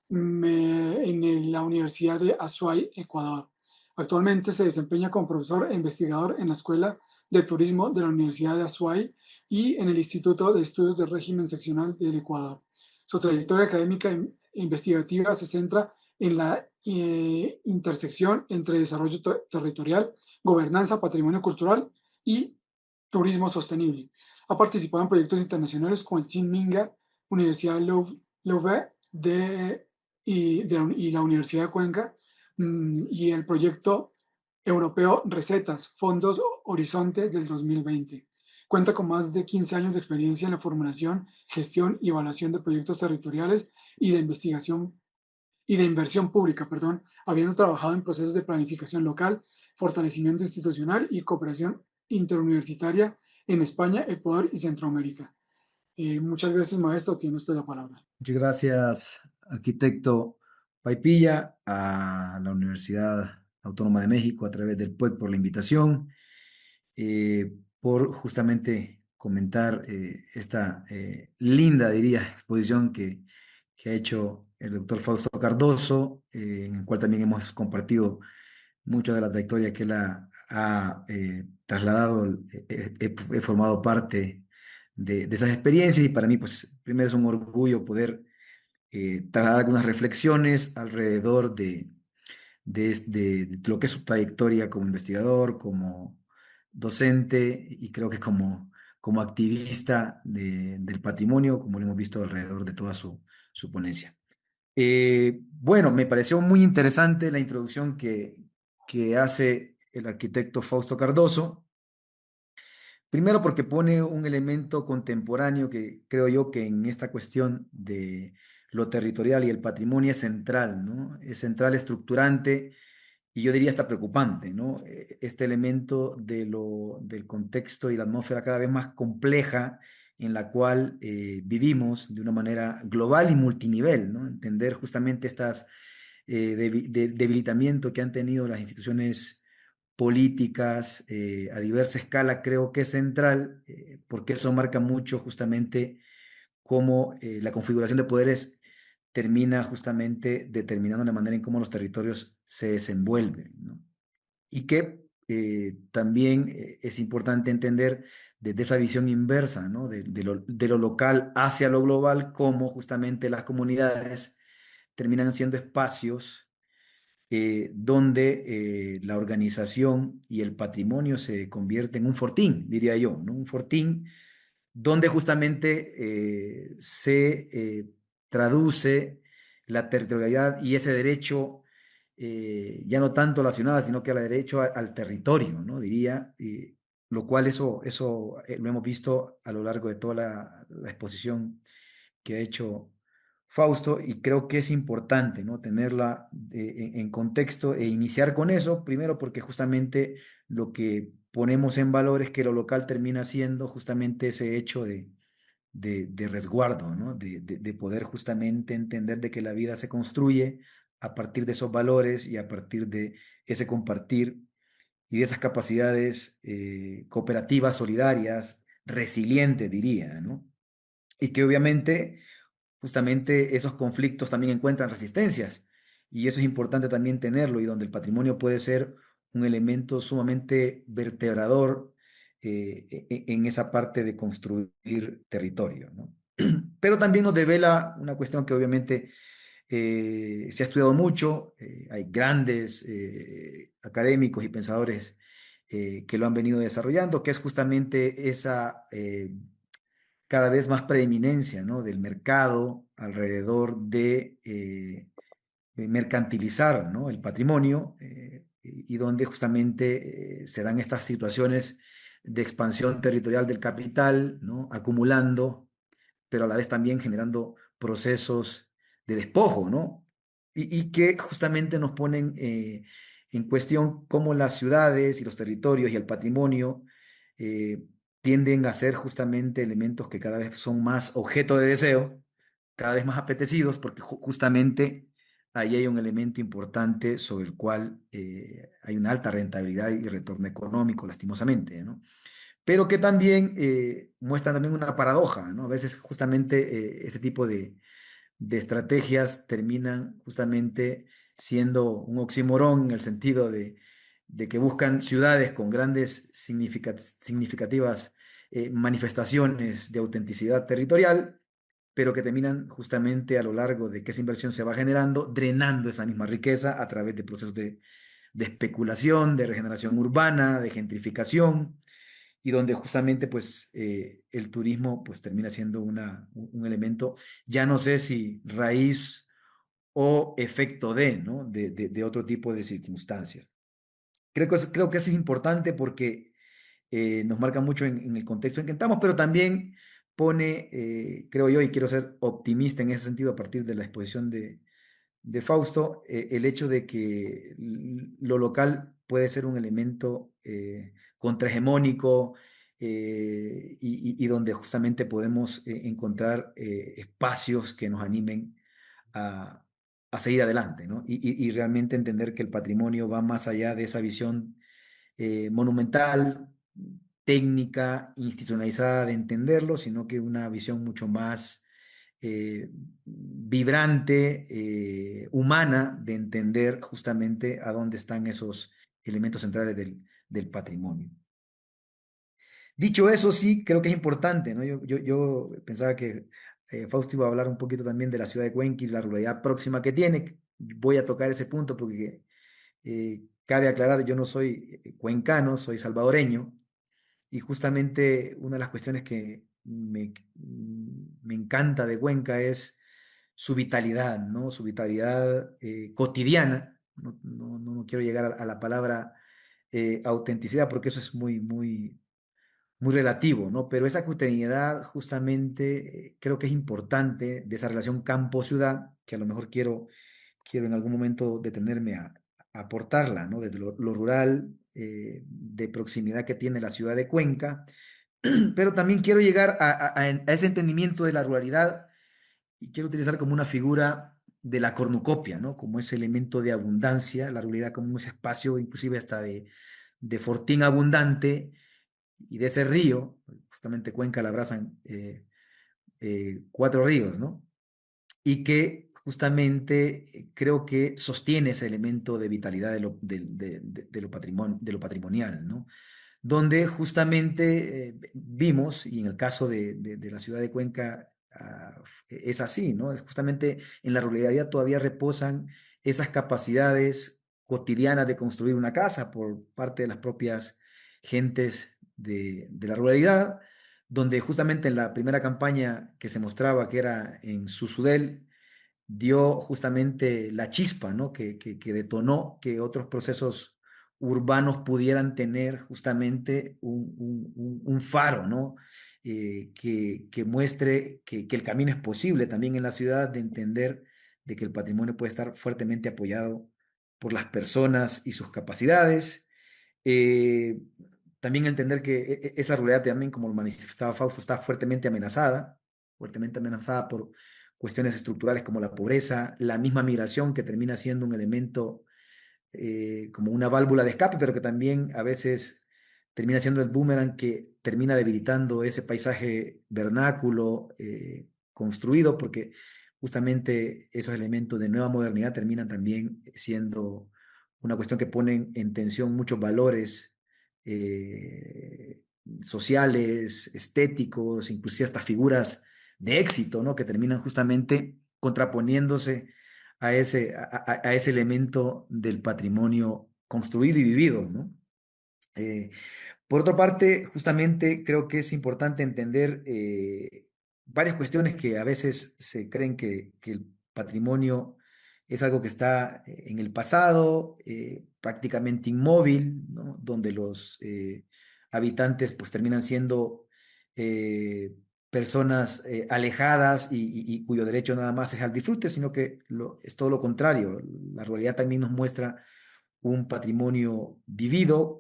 en la Universidad de Azuay, Ecuador. Actualmente se desempeña como profesor e investigador en la Escuela de Turismo de la Universidad de Azuay y en el Instituto de Estudios del Régimen Seccional del Ecuador. Su trayectoria académica e investigativa se centra en la intersección entre desarrollo territorial, gobernanza, patrimonio cultural y turismo sostenible. Ha participado en proyectos internacionales como el Team Minga, Universidad Louvain y la Universidad de Cuenca y el proyecto europeo Recetas, Fondos Horizonte del 2020. Cuenta con más de 15 años de experiencia en la formulación, gestión y evaluación de proyectos territoriales y de investigación y de inversión pública, perdón, habiendo trabajado en procesos de planificación local, fortalecimiento institucional y cooperación interuniversitaria en España, Ecuador y Centroamérica. Muchas gracias, maestro. Tiene usted la palabra. Muchas gracias, arquitecto Paipilla, a la Universidad Autónoma de México a través del PUEC por la invitación, por justamente comentar esta linda, diría, exposición que ha hecho el doctor Fausto Cardoso, en el cual también hemos compartido mucho de la trayectoria que él ha trasladado. He formado parte de esas experiencias y para mí, pues, primero es un orgullo poder trasladar algunas reflexiones alrededor de lo que es su trayectoria como investigador, como docente y creo que como activista del patrimonio, como lo hemos visto alrededor de toda su ponencia. Bueno, me pareció muy interesante la introducción que hace el arquitecto Fausto Cardoso. Primero porque pone un elemento contemporáneo que creo yo que en esta cuestión de lo territorial y el patrimonio es central, ¿no? Es central, estructurante y yo diría hasta preocupante, ¿no? Este elemento del contexto y la atmósfera cada vez más compleja en la cual vivimos de una manera global y multinivel, ¿no? Entender justamente estas debilitamiento que han tenido las instituciones políticas a diversa escala, creo que es central, porque eso marca mucho justamente cómo la configuración de poderes termina justamente determinando la manera en cómo los territorios se desenvuelven, ¿no? Y que también es importante entender desde esa visión inversa, ¿no? De lo local hacia lo global, cómo justamente las comunidades terminan siendo espacios donde la organización y el patrimonio se convierte en un fortín, diría yo, ¿no? Un fortín donde justamente se traduce la territorialidad y ese derecho, ya no tanto a la ciudad, sino que al derecho al territorio, ¿no? Diría, lo cual eso lo hemos visto a lo largo de toda la exposición que ha hecho Fausto y creo que es importante, ¿no? Tenerla en contexto e iniciar con eso, primero porque justamente lo que ponemos en valor es que lo local termina siendo justamente ese hecho de resguardo, ¿no? De poder justamente entender de que la vida se construye a partir de esos valores y a partir de ese compartir y de esas capacidades cooperativas, solidarias, resilientes, diría, ¿no? Y que obviamente justamente esos conflictos también encuentran resistencias y eso es importante también tenerlo y donde el patrimonio puede ser un elemento sumamente vertebrador en esa parte de construir territorio, ¿no? Pero también nos devela una cuestión que obviamente se ha estudiado mucho, hay grandes académicos y pensadores que lo han venido desarrollando, que es justamente esa cada vez más preeminencia, ¿no? Del mercado alrededor de mercantilizar, ¿no? El patrimonio y donde justamente se dan estas situaciones de expansión territorial del capital, ¿no? Acumulando, pero a la vez también generando procesos de despojo, ¿no? Y que justamente nos ponen en cuestión cómo las ciudades y los territorios y el patrimonio eh, tienden a ser justamente elementos que cada vez son más objeto de deseo, cada vez más apetecidos, porque justamente ahí hay un elemento importante sobre el cual hay una alta rentabilidad y retorno económico, lastimosamente, ¿no? Pero que también muestran también una paradoja, ¿no? A veces justamente este tipo de estrategias terminan justamente siendo un oxímoron en el sentido de que buscan ciudades con grandes significativas manifestaciones de autenticidad territorial, pero que terminan justamente a lo largo de que esa inversión se va generando, drenando esa misma riqueza a través de procesos de especulación, de regeneración urbana, de gentrificación y donde justamente pues el turismo pues termina siendo un elemento, ya no sé si raíz o efecto de, ¿no? De otro tipo de circunstancias. Creo que eso es importante porque nos marca mucho en el contexto en que estamos, pero también pone, creo yo, y quiero ser optimista en ese sentido a partir de la exposición de Fausto, el hecho de que lo local puede ser un elemento contrahegemónico y donde justamente podemos encontrar espacios que nos animen a, a seguir adelante, ¿no? Y realmente entender que el patrimonio va más allá de esa visión monumental, técnica, institucionalizada de entenderlo, sino que una visión mucho más vibrante, humana, de entender justamente a dónde están esos elementos centrales del patrimonio. Dicho eso, sí, creo que es importante, ¿no? Yo pensaba que Fausto iba a hablar un poquito también de la ciudad de Cuenca y la ruralidad próxima que tiene. Voy a tocar ese punto porque cabe aclarar, yo no soy cuencano, soy salvadoreño, y justamente una de las cuestiones que me encanta de Cuenca es su vitalidad, ¿no? Su vitalidad cotidiana. No quiero llegar a la palabra autenticidad porque eso es muy muy relativo, ¿no? Pero esa cotidianidad justamente creo que es importante de esa relación campo-ciudad, que a lo mejor quiero en algún momento detenerme a aportarla, ¿no? Desde lo rural, de proximidad que tiene la ciudad de Cuenca, pero también quiero llegar a ese entendimiento de la ruralidad y quiero utilizar como una figura de la cornucopia, ¿no? Como ese elemento de abundancia, la ruralidad como ese espacio, inclusive hasta de fortín abundante y de ese río, justamente Cuenca la abrazan 4 ríos, ¿no? Y que justamente creo que sostiene ese elemento de vitalidad de lo patrimonial, ¿no? Donde justamente vimos, y en el caso de la ciudad de Cuenca es así, ¿no? Es justamente en la ruralidad todavía reposan esas capacidades cotidianas de construir una casa por parte de las propias gentes de la ruralidad, donde justamente en la primera campaña que se mostraba, que era en Susudel, dio justamente la chispa, ¿no? Que detonó que otros procesos urbanos pudieran tener justamente un faro, ¿no? Que muestre que el camino es posible también en la ciudad, de entender de que el patrimonio puede estar fuertemente apoyado por las personas y sus capacidades. Eh, También entender que esa ruralidad también, como lo manifestaba Fausto, está fuertemente amenazada por cuestiones estructurales como la pobreza, la misma migración que termina siendo un elemento como una válvula de escape, pero que también a veces termina siendo el boomerang que termina debilitando ese paisaje vernáculo construido, porque justamente esos elementos de nueva modernidad terminan también siendo una cuestión que ponen en tensión muchos valores sociales, estéticos, inclusive hasta figuras de éxito, ¿no? Que terminan justamente contraponiéndose a ese elemento del patrimonio construido y vivido, ¿no? Eh, por otra parte, justamente creo que es importante entender varias cuestiones que a veces se creen que el patrimonio es algo que está en el pasado, prácticamente inmóvil, ¿no? Donde los habitantes pues terminan siendo eh, personas alejadas y cuyo derecho nada más es al disfrute, sino que es todo lo contrario. La realidad también nos muestra un patrimonio vivido,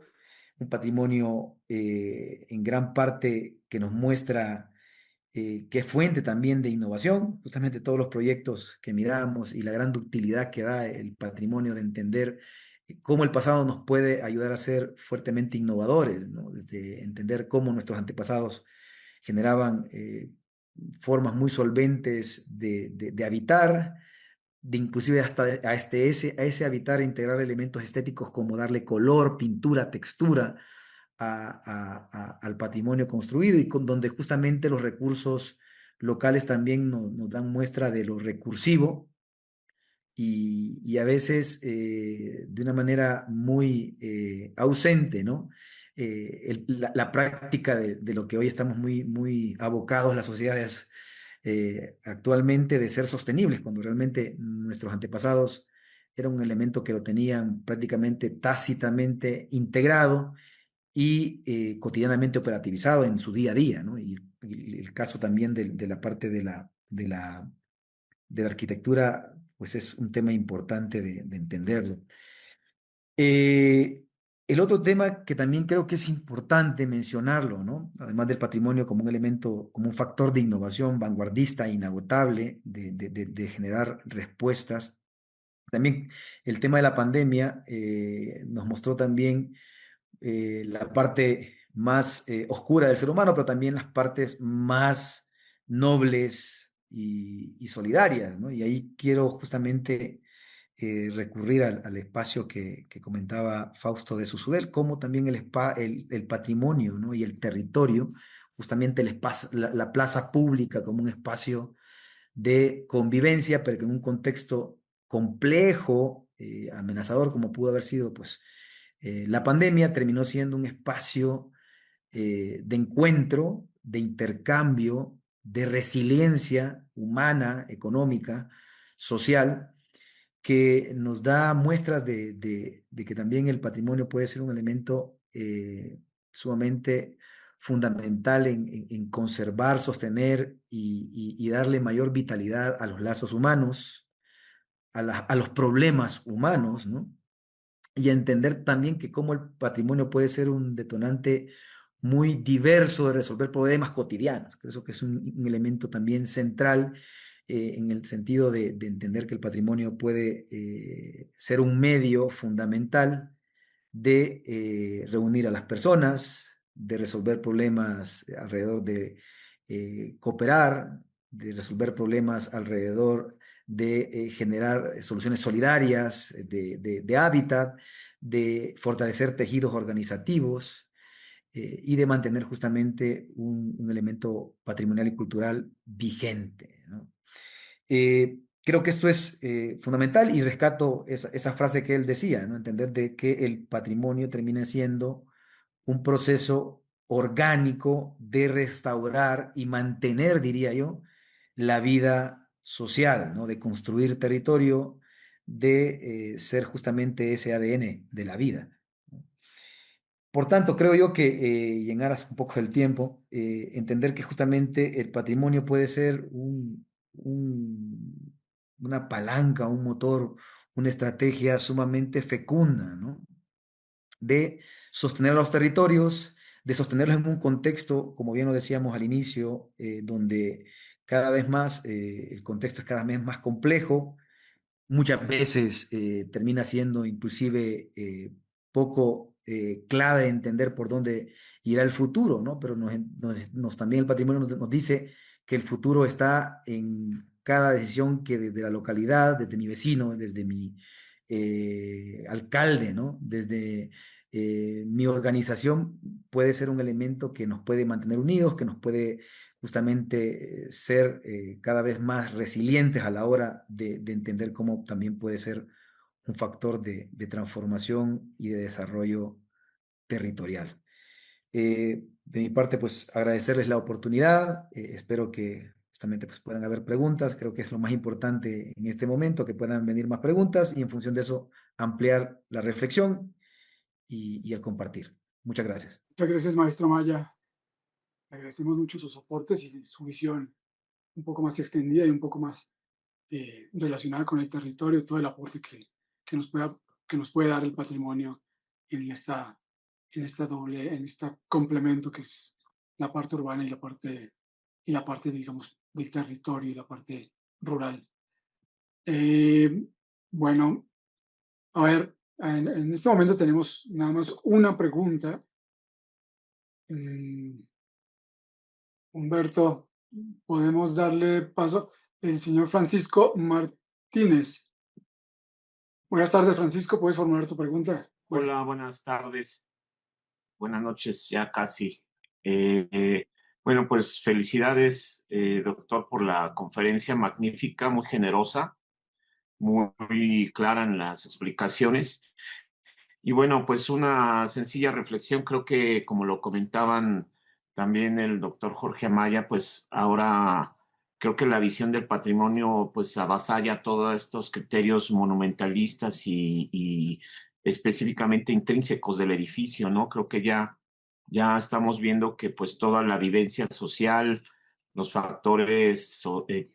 un patrimonio en gran parte que nos muestra que es fuente también de innovación, justamente todos los proyectos que miramos y la gran ductilidad que da el patrimonio de entender cómo el pasado nos puede ayudar a ser fuertemente innovadores, ¿no? Desde entender cómo nuestros antepasados generaban formas muy solventes de habitar, de inclusive hasta a ese habitar integrar elementos estéticos como darle color, pintura, textura al patrimonio construido y con donde justamente los recursos locales también nos dan muestra de lo recursivo y a veces de una manera muy ausente, ¿no? La práctica de lo que hoy estamos muy abocados las sociedades actualmente de ser sostenibles, cuando realmente nuestros antepasados era un elemento que lo tenían prácticamente tácitamente integrado y cotidianamente operativizado en su día a día, ¿no? Y el caso también de la parte de la arquitectura, pues es un tema importante de entenderlo. Eh, el otro tema que también creo que es importante mencionarlo, ¿no? Además del patrimonio como un elemento, como un factor de innovación vanguardista, inagotable, de generar respuestas. También el tema de la pandemia nos mostró también la parte más oscura del ser humano, pero también las partes más nobles y solidarias, ¿no? Y ahí quiero justamente recurrir al espacio que comentaba Fausto de Susudel, como también el patrimonio, ¿no? Y el territorio, justamente el espacio, la plaza pública como un espacio de convivencia, pero que en un contexto complejo, amenazador, como pudo haber sido, pues, la pandemia, terminó siendo un espacio de encuentro, de intercambio, de resiliencia humana, económica, social, que nos da muestras de que también el patrimonio puede ser un elemento sumamente fundamental en conservar, sostener y darle mayor vitalidad a los lazos humanos, a los problemas humanos, ¿no? Y a entender también que cómo el patrimonio puede ser un detonante muy diverso de resolver problemas cotidianos. Creo que es un elemento también central en el sentido de entender que el patrimonio puede ser un medio fundamental de reunir a las personas, de resolver problemas alrededor de cooperar, de resolver problemas alrededor de generar soluciones solidarias, de hábitat, de fortalecer tejidos organizativos y de mantener justamente un elemento patrimonial y cultural vigente, ¿no? Creo que esto es fundamental y rescato esa frase que él decía, ¿no? Entender de que el patrimonio termina siendo un proceso orgánico de restaurar y mantener, diría yo, la vida social, ¿no? De construir territorio, de ser justamente ese ADN de la vida. Por tanto, creo yo que, y en aras un poco del tiempo, entender que justamente el patrimonio puede ser una palanca, un motor, una estrategia sumamente fecunda, ¿no? De sostener a los territorios, de sostenerlos en un contexto, como bien lo decíamos al inicio, donde cada vez más el contexto es cada vez más complejo, muchas veces termina siendo inclusive poco clave entender por dónde irá el futuro, ¿no? Pero también el patrimonio nos dice que el futuro está en cada decisión que desde la localidad, desde mi vecino, desde mi alcalde, ¿no? Desde mi organización puede ser un elemento que nos puede mantener unidos, que nos puede justamente ser cada vez más resilientes a la hora de entender cómo también puede ser un factor de transformación y de desarrollo territorial. De mi parte, pues agradecerles la oportunidad. Espero que justamente pues, puedan haber preguntas. Creo que es lo más importante en este momento, que puedan venir más preguntas y en función de eso ampliar la reflexión y el compartir. Muchas gracias. Muchas gracias, maestro Maya. Le agradecemos mucho sus aportes y su visión un poco más extendida y un poco más relacionada con el territorio, todo el aporte que nos puede dar el patrimonio en en este complemento que es la parte urbana y la parte, digamos, del territorio y la parte rural. Eh, bueno, a ver, en este momento tenemos nada más una pregunta. Humberto, podemos darle paso. El señor Francisco Martínez. Buenas tardes, Francisco. ¿Puedes formular tu pregunta? Hola, buenas tardes. Buenas noches, ya casi. Bueno, pues felicidades, doctor, por la conferencia magnífica, muy generosa, muy clara en las explicaciones. Y bueno, pues una sencilla reflexión, creo que como lo comentaban también el doctor Jorge Amaya, pues ahora creo que la visión del patrimonio pues avasalla todos estos criterios monumentalistas y específicamente intrínsecos del edificio, ¿no? Creo que ya estamos viendo que pues toda la vivencia social, los factores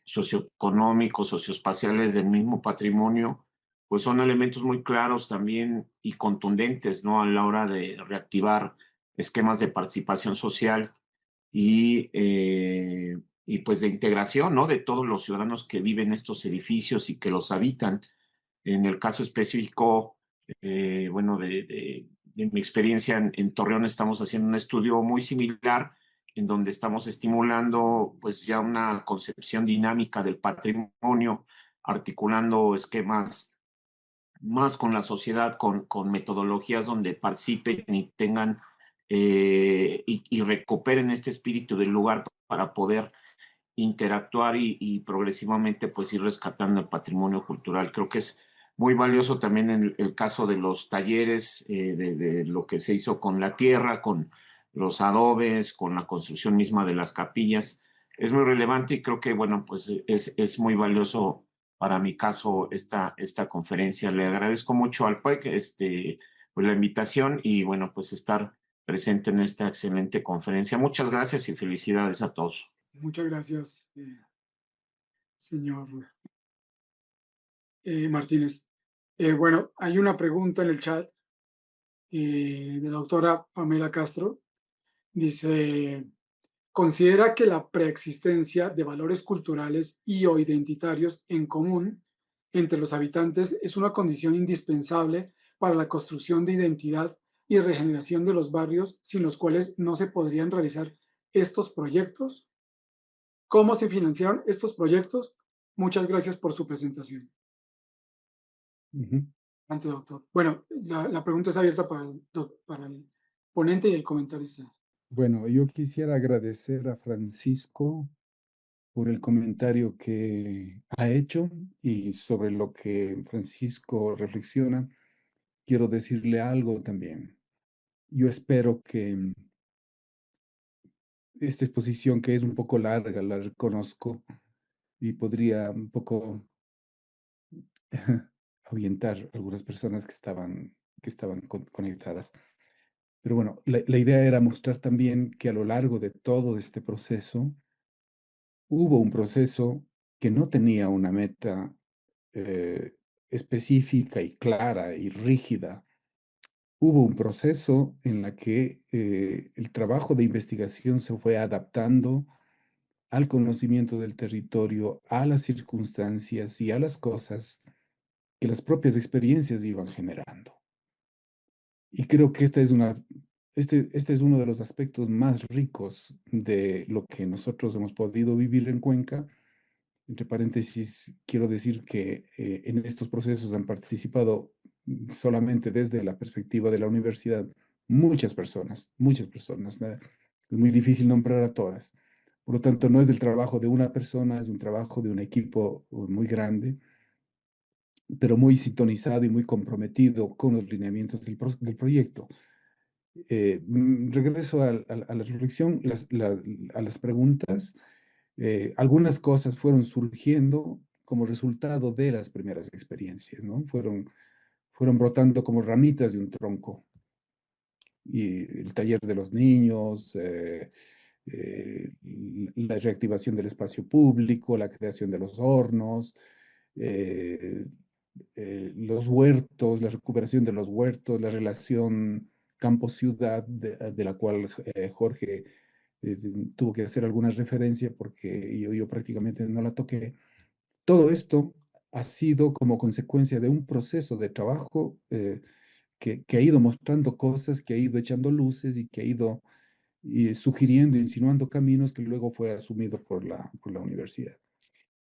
socioeconómicos, socioespaciales del mismo patrimonio, pues son elementos muy claros también y contundentes, ¿no? A la hora de reactivar esquemas de participación social y, y pues de integración, ¿no? De todos los ciudadanos que viven estos edificios y que los habitan. En el caso específico, bueno, de mi experiencia en Torreón, estamos haciendo un estudio muy similar en donde estamos estimulando pues ya una concepción dinámica del patrimonio, articulando esquemas más con la sociedad, con metodologías donde participen y tengan y recuperen este espíritu del lugar para poder interactuar y progresivamente pues ir rescatando el patrimonio cultural. Creo que es muy valioso también en el caso de los talleres, de lo que se hizo con la tierra, con los adobes, con la construcción misma de las capillas. Es muy relevante y creo que, bueno, pues es muy valioso para mi caso esta conferencia. Le agradezco mucho al PUEC pues la invitación y, bueno, pues estar presente en esta excelente conferencia. Muchas gracias y felicidades a todos. Muchas gracias, señor Martínez. Bueno, hay una pregunta en el chat de la doctora Pamela Castro. Dice, ¿considera que la preexistencia de valores culturales y o identitarios en común entre los habitantes es una condición indispensable para la construcción de identidad y regeneración de los barrios, sin los cuales no se podrían realizar estos proyectos? ¿Cómo se financiaron estos proyectos? Muchas gracias por su presentación. Ujú. Ante doctor. Bueno, la pregunta está abierta para el ponente y el comentarista. Bueno, yo quisiera agradecer a Francisco por el comentario que ha hecho y sobre lo que Francisco reflexiona. Quiero decirle algo también. Yo espero que esta exposición, que es un poco larga, la reconozco y podría un poco ahuyentar a algunas personas que estaban conectadas. Pero bueno, la idea era mostrar también que a lo largo de todo este proceso hubo un proceso que no tenía una meta eh, específica y clara y rígida. Hubo un proceso en la que el trabajo de investigación se fue adaptando al conocimiento del territorio, a las circunstancias y a las cosas que las propias experiencias iban generando. Y creo que este es uno de los aspectos más ricos de lo que nosotros hemos podido vivir en Cuenca. Entre paréntesis, quiero decir que en estos procesos han participado solamente desde la perspectiva de la universidad muchas personas, muchas personas. Es muy difícil nombrar a todas. Por lo tanto, no es el trabajo de una persona, es un trabajo de un equipo muy grande, pero muy sintonizado y muy comprometido con los lineamientos del proyecto. Regreso a la reflexión, a las preguntas. Algunas cosas fueron surgiendo como resultado de las primeras experiencias, ¿no? Fueron brotando como ramitas de un tronco. Y el taller de los niños, la reactivación del espacio público, la creación de los hornos, eh, los huertos, la recuperación de los huertos, la relación campo-ciudad, de la cual Jorge tuvo que hacer alguna referencia porque yo prácticamente no la toqué. Todo esto ha sido como consecuencia de un proceso de trabajo que ha ido mostrando cosas, que ha ido echando luces y que ha ido sugiriendo, insinuando caminos que luego fue asumido por la universidad.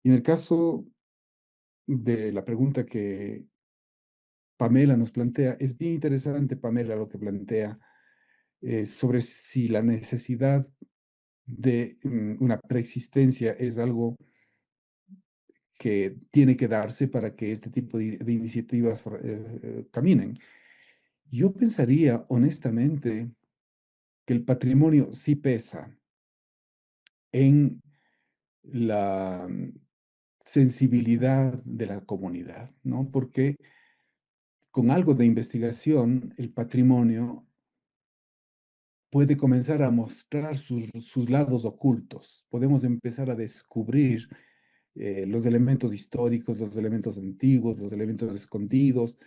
Y en el caso de la pregunta que Pamela nos plantea, es bien interesante, Pamela, lo que plantea sobre si la necesidad de una preexistencia es algo que tiene que darse para que este tipo de iniciativas caminen. Yo pensaría honestamente que el patrimonio sí pesa en la sensibilidad de la comunidad, ¿no? Porque con algo de investigación, el patrimonio puede comenzar a mostrar sus lados ocultos. Podemos empezar a descubrir los elementos históricos, los elementos antiguos, los elementos escondidos,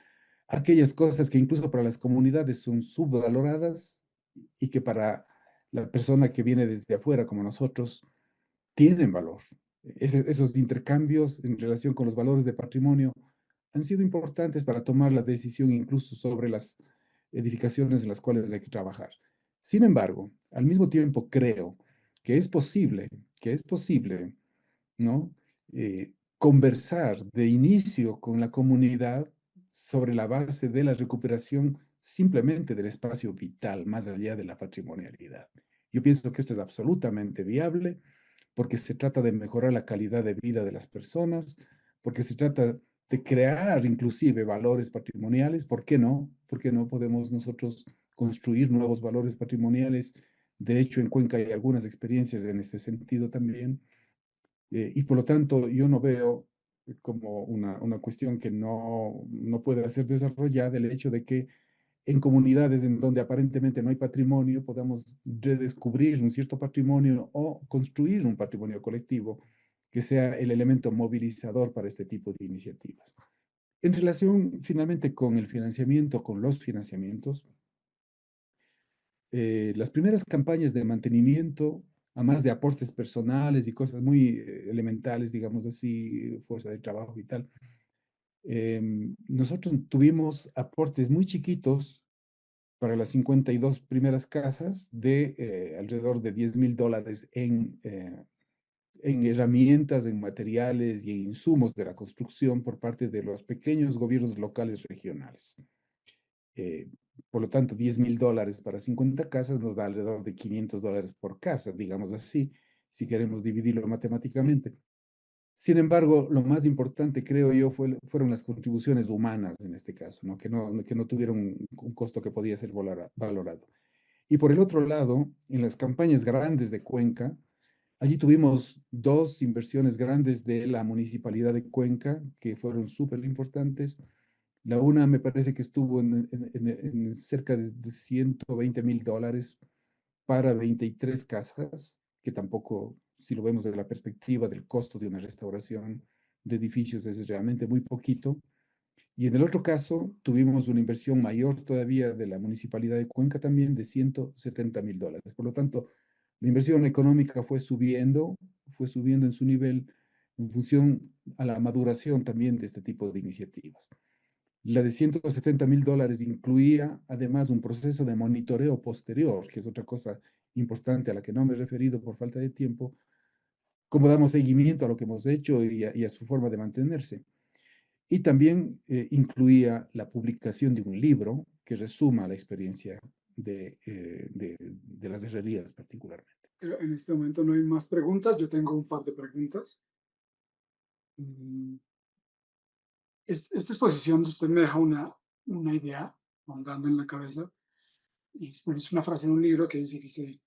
aquellas cosas que incluso para las comunidades son subvaloradas y que para la persona que viene desde afuera, como nosotros, tienen valor. Esos intercambios en relación con los valores de patrimonio han sido importantes para tomar la decisión incluso sobre las edificaciones en las cuales hay que trabajar. Sin embargo, al mismo tiempo creo que es posible, ¿no? Conversar de inicio con la comunidad sobre la base de la recuperación simplemente del espacio vital, más allá de la patrimonialidad. Yo pienso que esto es absolutamente viable porque se trata de mejorar la calidad de vida de las personas, porque se trata de crear inclusive valores patrimoniales. ¿Por qué no? ¿Por qué no podemos nosotros construir nuevos valores patrimoniales? De hecho, en Cuenca hay algunas experiencias en este sentido también. Y por lo tanto, yo no veo como una cuestión que no pueda ser desarrollada el hecho de que en comunidades en donde aparentemente no hay patrimonio, podamos redescubrir un cierto patrimonio o construir un patrimonio colectivo que sea el elemento movilizador para este tipo de iniciativas. En relación finalmente con el financiamiento, con los financiamientos, las primeras campañas de mantenimiento, a más de aportes personales y cosas muy elementales, digamos así, fuerza de trabajo y tal, nosotros tuvimos aportes muy chiquitos para las 52 primeras casas de alrededor de $10,000 en herramientas, en materiales y en insumos de la construcción por parte de los pequeños gobiernos locales regionales. Por lo tanto, $10,000 para 50 casas nos da alrededor de $500 por casa, digamos así, si queremos dividirlo matemáticamente. Sin embargo, lo más importante, creo yo, fueron las contribuciones humanas en este caso, ¿no? Que no tuvieron un costo que podía ser valorado. Y por el otro lado, en las campañas grandes de Cuenca, allí tuvimos 2 inversiones grandes de la Municipalidad de Cuenca que fueron súper importantes. La una me parece que estuvo en cerca de $120,000 para 23 casas, que tampoco, si lo vemos desde la perspectiva del costo de una restauración de edificios, es realmente muy poquito. Y en el otro caso, tuvimos una inversión mayor todavía de la Municipalidad de Cuenca también de $170,000. Por lo tanto, la inversión económica fue subiendo en su nivel en función a la maduración también de este tipo de iniciativas. La de $170,000 incluía además un proceso de monitoreo posterior, que es otra cosa importante a la que no me he referido por falta de tiempo, cómo damos seguimiento a lo que hemos hecho y a su forma de mantenerse. Y también incluía la publicación de un libro que resuma la experiencia de las herrerías particularmente. Pero en este momento no hay más preguntas. Yo tengo un par de preguntas. Esta exposición de usted me deja una idea rondando en la cabeza. Y es una frase de un libro que dice que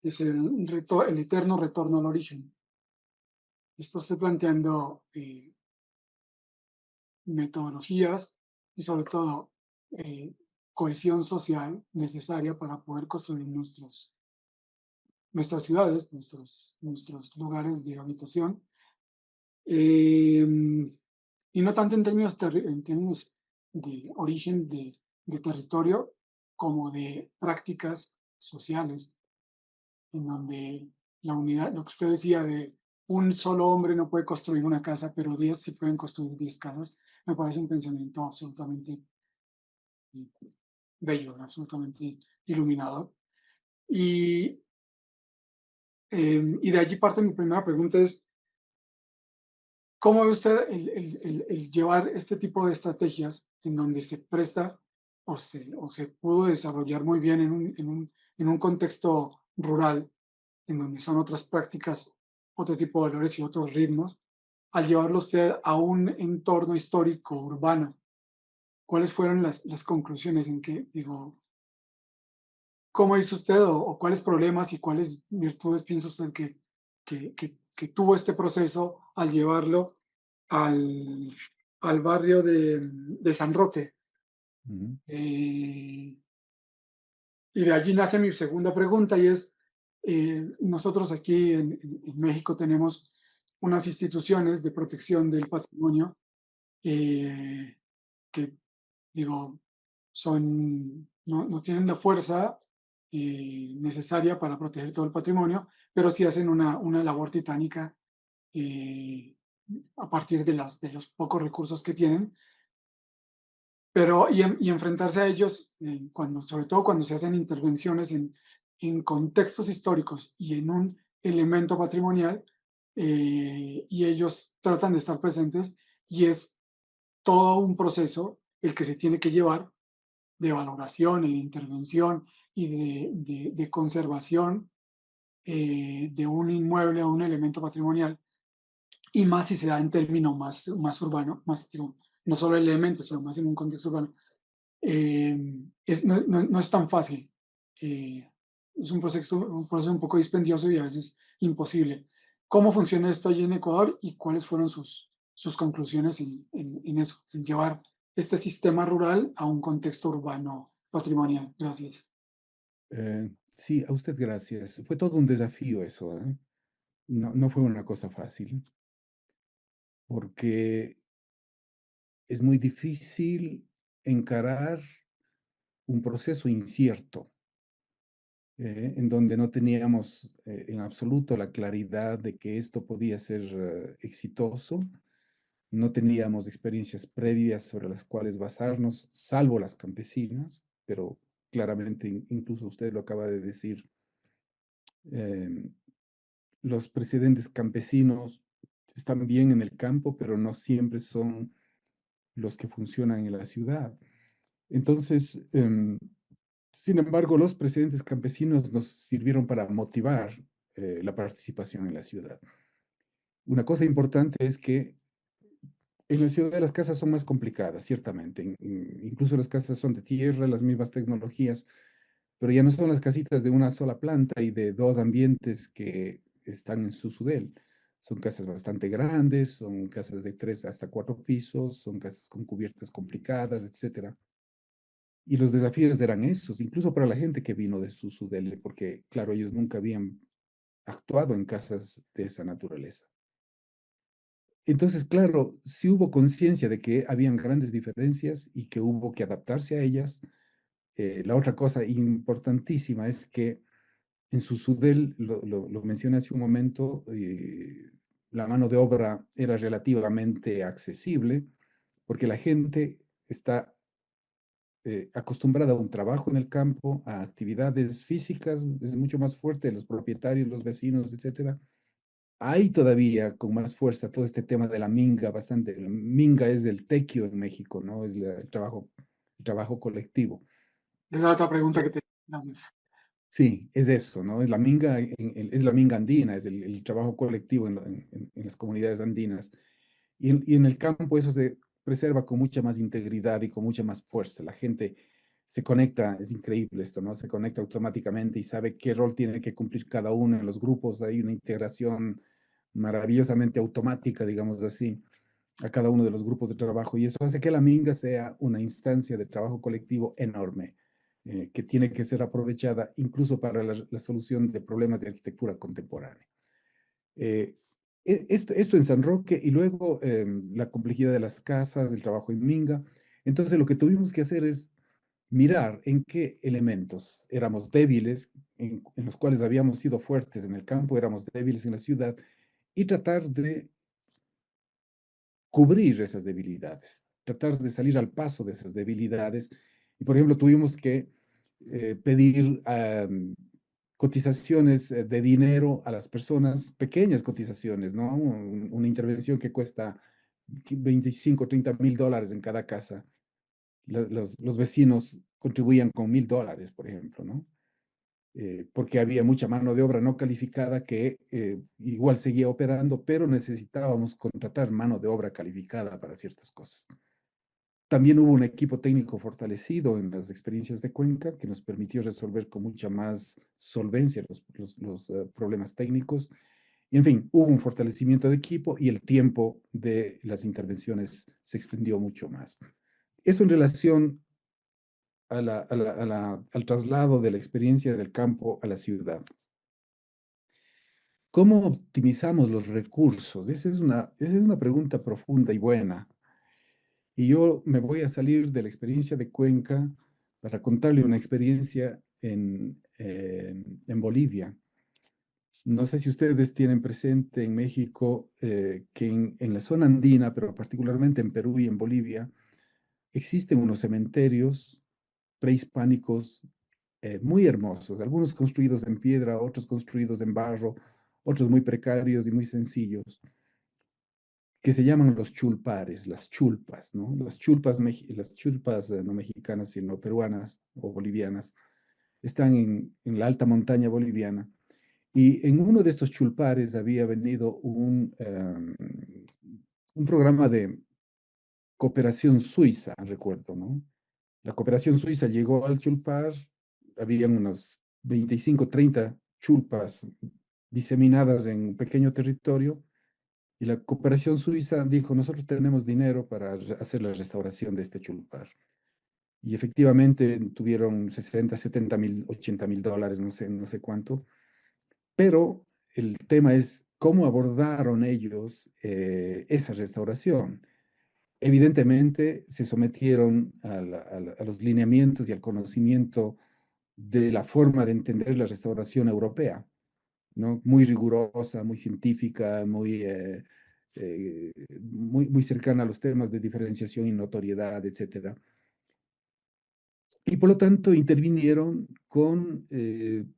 es el eterno retorno al origen. Esto estoy planteando metodologías y sobre todo cohesión social necesaria para poder construir nuestras ciudades, nuestros lugares de habitación. Y no tanto en términos de origen de territorio como de prácticas sociales, en donde la unidad, lo que usted decía de un solo hombre no puede construir una casa, pero 10 sí pueden construir 10 casas, me parece un pensamiento absolutamente bello, absolutamente iluminador. Y de allí parte mi primera pregunta es, ¿cómo ve usted el llevar este tipo de estrategias en donde se presta o se pudo desarrollar muy bien en un contexto rural, en donde son otras prácticas, otro tipo de valores y otros ritmos, al llevarlo usted a un entorno histórico urbano? ¿Cuáles fueron las conclusiones en que, digo, cómo hizo usted o cuáles problemas y cuáles virtudes piensa usted que tuvo este proceso al llevarlo al barrio de San Roque? Uh-huh. Y de allí nace mi segunda pregunta y es, nosotros aquí en México tenemos unas instituciones de protección del patrimonio que, digo, no tienen la fuerza necesaria para proteger todo el patrimonio, pero sí hacen una labor titánica a partir de los pocos recursos que tienen. Pero, y enfrentarse a ellos, sobre todo cuando se hacen intervenciones en contextos históricos y en un elemento patrimonial, y ellos tratan de estar presentes, y es todo un proceso el que se tiene que llevar de valoración y de intervención y de conservación de un inmueble o un elemento patrimonial, y más si se da en término más urbano, digo, no solo el elemento, sino más en un contexto urbano. No es tan fácil. Es un proceso un poco dispendioso y a veces imposible. ¿Cómo funciona esto allí en Ecuador y cuáles fueron sus conclusiones en eso, en llevar este sistema rural a un contexto urbano patrimonial. Gracias. Sí, a usted gracias. Fue todo un desafío eso, ¿eh? No fue una cosa fácil, porque es muy difícil encarar un proceso incierto, en donde no teníamos en absoluto la claridad de que esto podía ser exitoso. No teníamos experiencias previas sobre las cuales basarnos, salvo las campesinas, pero claramente, incluso usted lo acaba de decir, eh, los presidentes campesinos están bien en el campo, pero no siempre son los que funcionan en la ciudad. Entonces, sin embargo, los presidentes campesinos nos sirvieron para motivar la participación en la ciudad. Una cosa importante es que en la ciudad las casas son más complicadas, ciertamente. Incluso las casas son de tierra, las mismas tecnologías, pero ya no son las casitas de una sola planta y de dos ambientes que están en su sudel. Son casas bastante grandes, son casas de 3 hasta 4 pisos, son casas con cubiertas complicadas, etcétera. Y los desafíos eran esos, incluso para la gente que vino de su sudel, porque, claro, ellos nunca habían actuado en casas de esa naturaleza. Entonces, claro, sí hubo conciencia de que habían grandes diferencias y que hubo que adaptarse a ellas. La otra cosa importantísima es que en Susudel, lo mencioné hace un momento, la mano de obra era relativamente accesible porque la gente está acostumbrada a un trabajo en el campo, a actividades físicas, es mucho más fuerte, los propietarios, los vecinos, etcétera. Hay todavía con más fuerza todo este tema de la minga, bastante. La minga es el tequio en México, ¿no? Es el trabajo colectivo. Esa es la otra pregunta que te... Gracias. Sí, es eso, ¿no? Es la minga, es la minga andina, es el trabajo colectivo en las comunidades andinas. Y en el campo eso se preserva con mucha más integridad y con mucha más fuerza. La gente se conecta, es increíble esto, ¿no? Se conecta automáticamente y sabe qué rol tiene que cumplir cada uno en los grupos. Hay una integración maravillosamente automática, digamos así, a cada uno de los grupos de trabajo. Y eso hace que la minga sea una instancia de trabajo colectivo enorme, que tiene que ser aprovechada incluso para la solución de problemas de arquitectura contemporánea. Eh, esto en San Roque y luego la complejidad de las casas, el trabajo en Minga. Entonces lo que tuvimos que hacer es mirar en qué elementos éramos débiles, en los cuales habíamos sido fuertes en el campo, éramos débiles en la ciudad, y tratar de cubrir esas debilidades, tratar de salir al paso de esas debilidades. Y por ejemplo, tuvimos que pedir cotizaciones de dinero a las personas, pequeñas cotizaciones, ¿no? Una intervención que cuesta 25, 30 mil dólares en cada casa. Los vecinos contribuían con $1,000, por ejemplo, ¿no? Porque había mucha mano de obra no calificada que igual seguía operando, pero necesitábamos contratar mano de obra calificada para ciertas cosas. También hubo un equipo técnico fortalecido en las experiencias de Cuenca que nos permitió resolver con mucha más solvencia los problemas técnicos. Y en fin, hubo un fortalecimiento de equipo y el tiempo de las intervenciones se extendió mucho más. Eso en relación al traslado de la experiencia del campo a la ciudad. ¿Cómo optimizamos los recursos? Esa es una pregunta profunda y buena. Y yo me voy a salir de la experiencia de Cuenca para contarle una experiencia en Bolivia. No sé si ustedes tienen presente en México que en la zona andina, pero particularmente en Perú y en Bolivia, existen unos cementerios prehispánicos muy hermosos, algunos construidos en piedra, otros construidos en barro, otros muy precarios y muy sencillos, que se llaman los chulpares, las chulpas, ¿no? Las chulpas no mexicanas, sino peruanas o bolivianas, están en la alta montaña boliviana. Y en uno de estos chulpares había venido un programa de cooperación suiza, recuerdo, ¿no? La cooperación suiza llegó al chulpar, habían unos 25, 30 chulpas diseminadas en un pequeño territorio, y la cooperación suiza dijo, nosotros tenemos dinero para hacer la restauración de este chulpar. Y efectivamente tuvieron 60, 70 mil, 80 mil dólares, no sé cuánto. Pero el tema es cómo abordaron ellos esa restauración. Evidentemente se sometieron a los lineamientos y al conocimiento de la forma de entender la restauración europea, ¿no? Muy rigurosa, muy científica, muy cercana a los temas de diferenciación y notoriedad, etcétera. Y por lo tanto intervinieron con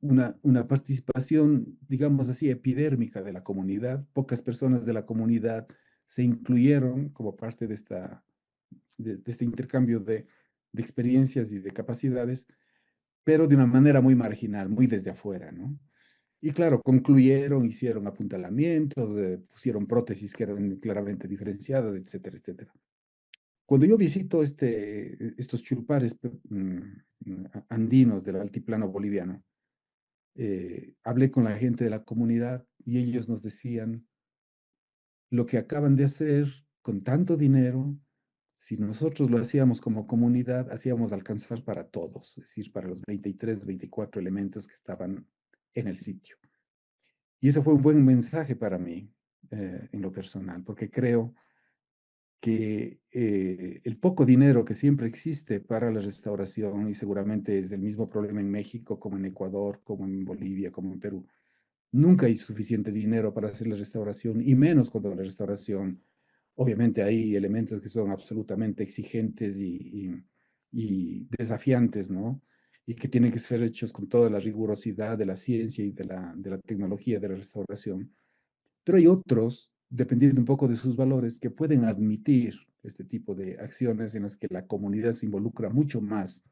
una participación, digamos así, epidérmica de la comunidad. Pocas personas de la comunidad se incluyeron como parte de este intercambio de experiencias y de capacidades, pero de una manera muy marginal, muy desde afuera, ¿no? Y claro, concluyeron, hicieron apuntalamientos, pusieron prótesis que eran claramente diferenciadas, etcétera, etcétera. Cuando yo visito estos chulpares andinos del altiplano boliviano, hablé con la gente de la comunidad y ellos nos decían lo que acaban de hacer con tanto dinero, si nosotros lo hacíamos como comunidad, hacíamos alcanzar para todos, es decir, para los 23, 24 elementos que estaban en el sitio. Y eso fue un buen mensaje para mí en lo personal, porque creo que el poco dinero que siempre existe para la restauración, y seguramente es el mismo problema en México, como en Ecuador, como en Bolivia, como en Perú, nunca hay suficiente dinero para hacer la restauración, y menos cuando la restauración, obviamente hay elementos que son absolutamente exigentes y desafiantes, ¿no? Y que tienen que ser hechos con toda la rigurosidad de la ciencia y de la tecnología de la restauración. Pero hay otros, dependiendo un poco de sus valores, que pueden admitir este tipo de acciones en las que la comunidad se involucra mucho más,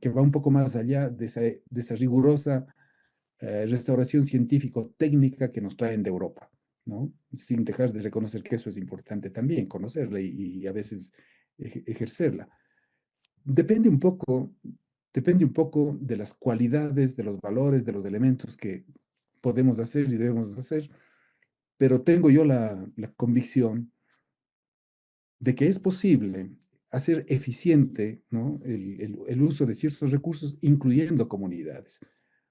que va un poco más allá de esa rigurosa restauración científico-técnica que nos traen de Europa, ¿no? Sin dejar de reconocer que eso es importante también, conocerla y a veces ejercerla. Depende un poco, depende un poco de las cualidades, de los valores, de los elementos que podemos hacer y debemos hacer, pero tengo yo la convicción de que es posible hacer eficiente, ¿no? el uso de ciertos recursos, incluyendo comunidades.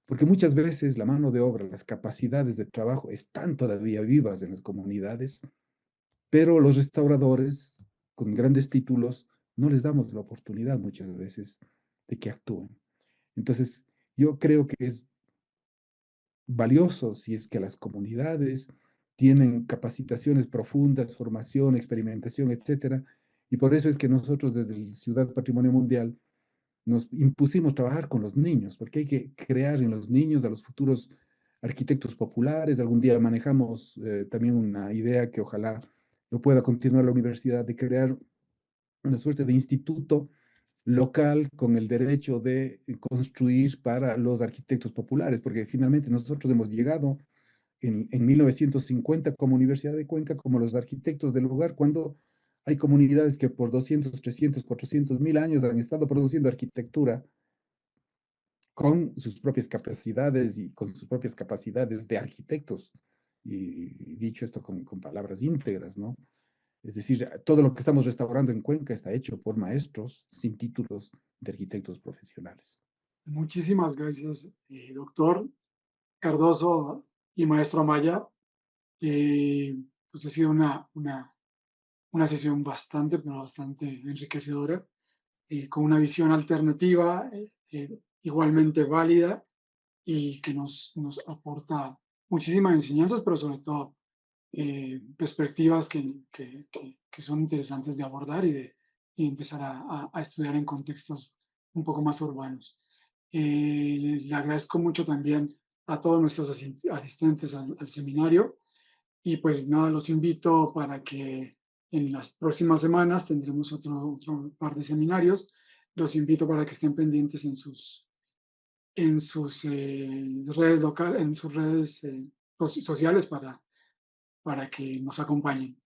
Porque muchas veces la mano de obra, las capacidades de trabajo están todavía vivas en las comunidades, pero los restauradores con grandes títulos no les damos la oportunidad muchas veces de que actúen. Entonces, yo creo que es valioso si es que las comunidades tienen capacitaciones profundas, formación, experimentación, etcétera. Y por eso es que nosotros desde el Ciudad Patrimonio Mundial nos impusimos trabajar con los niños, porque hay que crear en los niños a los futuros arquitectos populares. Algún día manejamos también una idea que ojalá lo pueda continuar la universidad, de crear una suerte de instituto local con el derecho de construir para los arquitectos populares, porque finalmente nosotros hemos llegado en 1950 como Universidad de Cuenca, como los arquitectos del lugar, cuando hay comunidades que por 200, 300, 400 mil años han estado produciendo arquitectura con sus propias capacidades y con sus propias capacidades de arquitectos. Y dicho esto con palabras íntegras, ¿no? Es decir, todo lo que estamos restaurando en Cuenca está hecho por maestros sin títulos de arquitectos profesionales. Muchísimas gracias, doctor Cardoso y maestro Amaya. Pues ha sido una sesión bastante, pero bastante enriquecedora, con una visión alternativa, igualmente válida y que nos aporta muchísimas enseñanzas, pero sobre todo perspectivas que son interesantes de abordar y empezar a estudiar en contextos un poco más urbanos. Le agradezco mucho también a todos nuestros asistentes al seminario y pues nada, los invito para que en las próximas semanas tendremos otro par de seminarios. Los invito para que estén pendientes en sus redes locales, en sus redes sociales para que nos acompañen.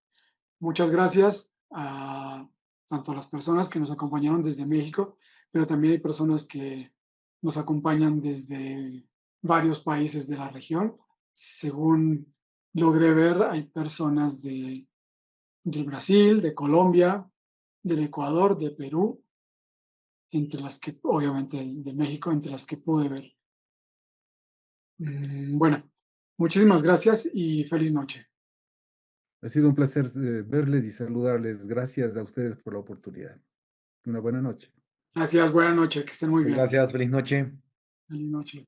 Muchas gracias a tanto a las personas que nos acompañaron desde México, pero también hay personas que nos acompañan desde varios países de la región. Según logré ver, hay personas del Brasil, de Colombia, del Ecuador, de Perú, entre las que, obviamente, de México, entre las que pude ver. Bueno, muchísimas gracias y feliz noche. Ha sido un placer verles y saludarles. Gracias a ustedes por la oportunidad. Una buena noche. Gracias, buena noche, que estén muy bien. Gracias, feliz noche. Feliz noche.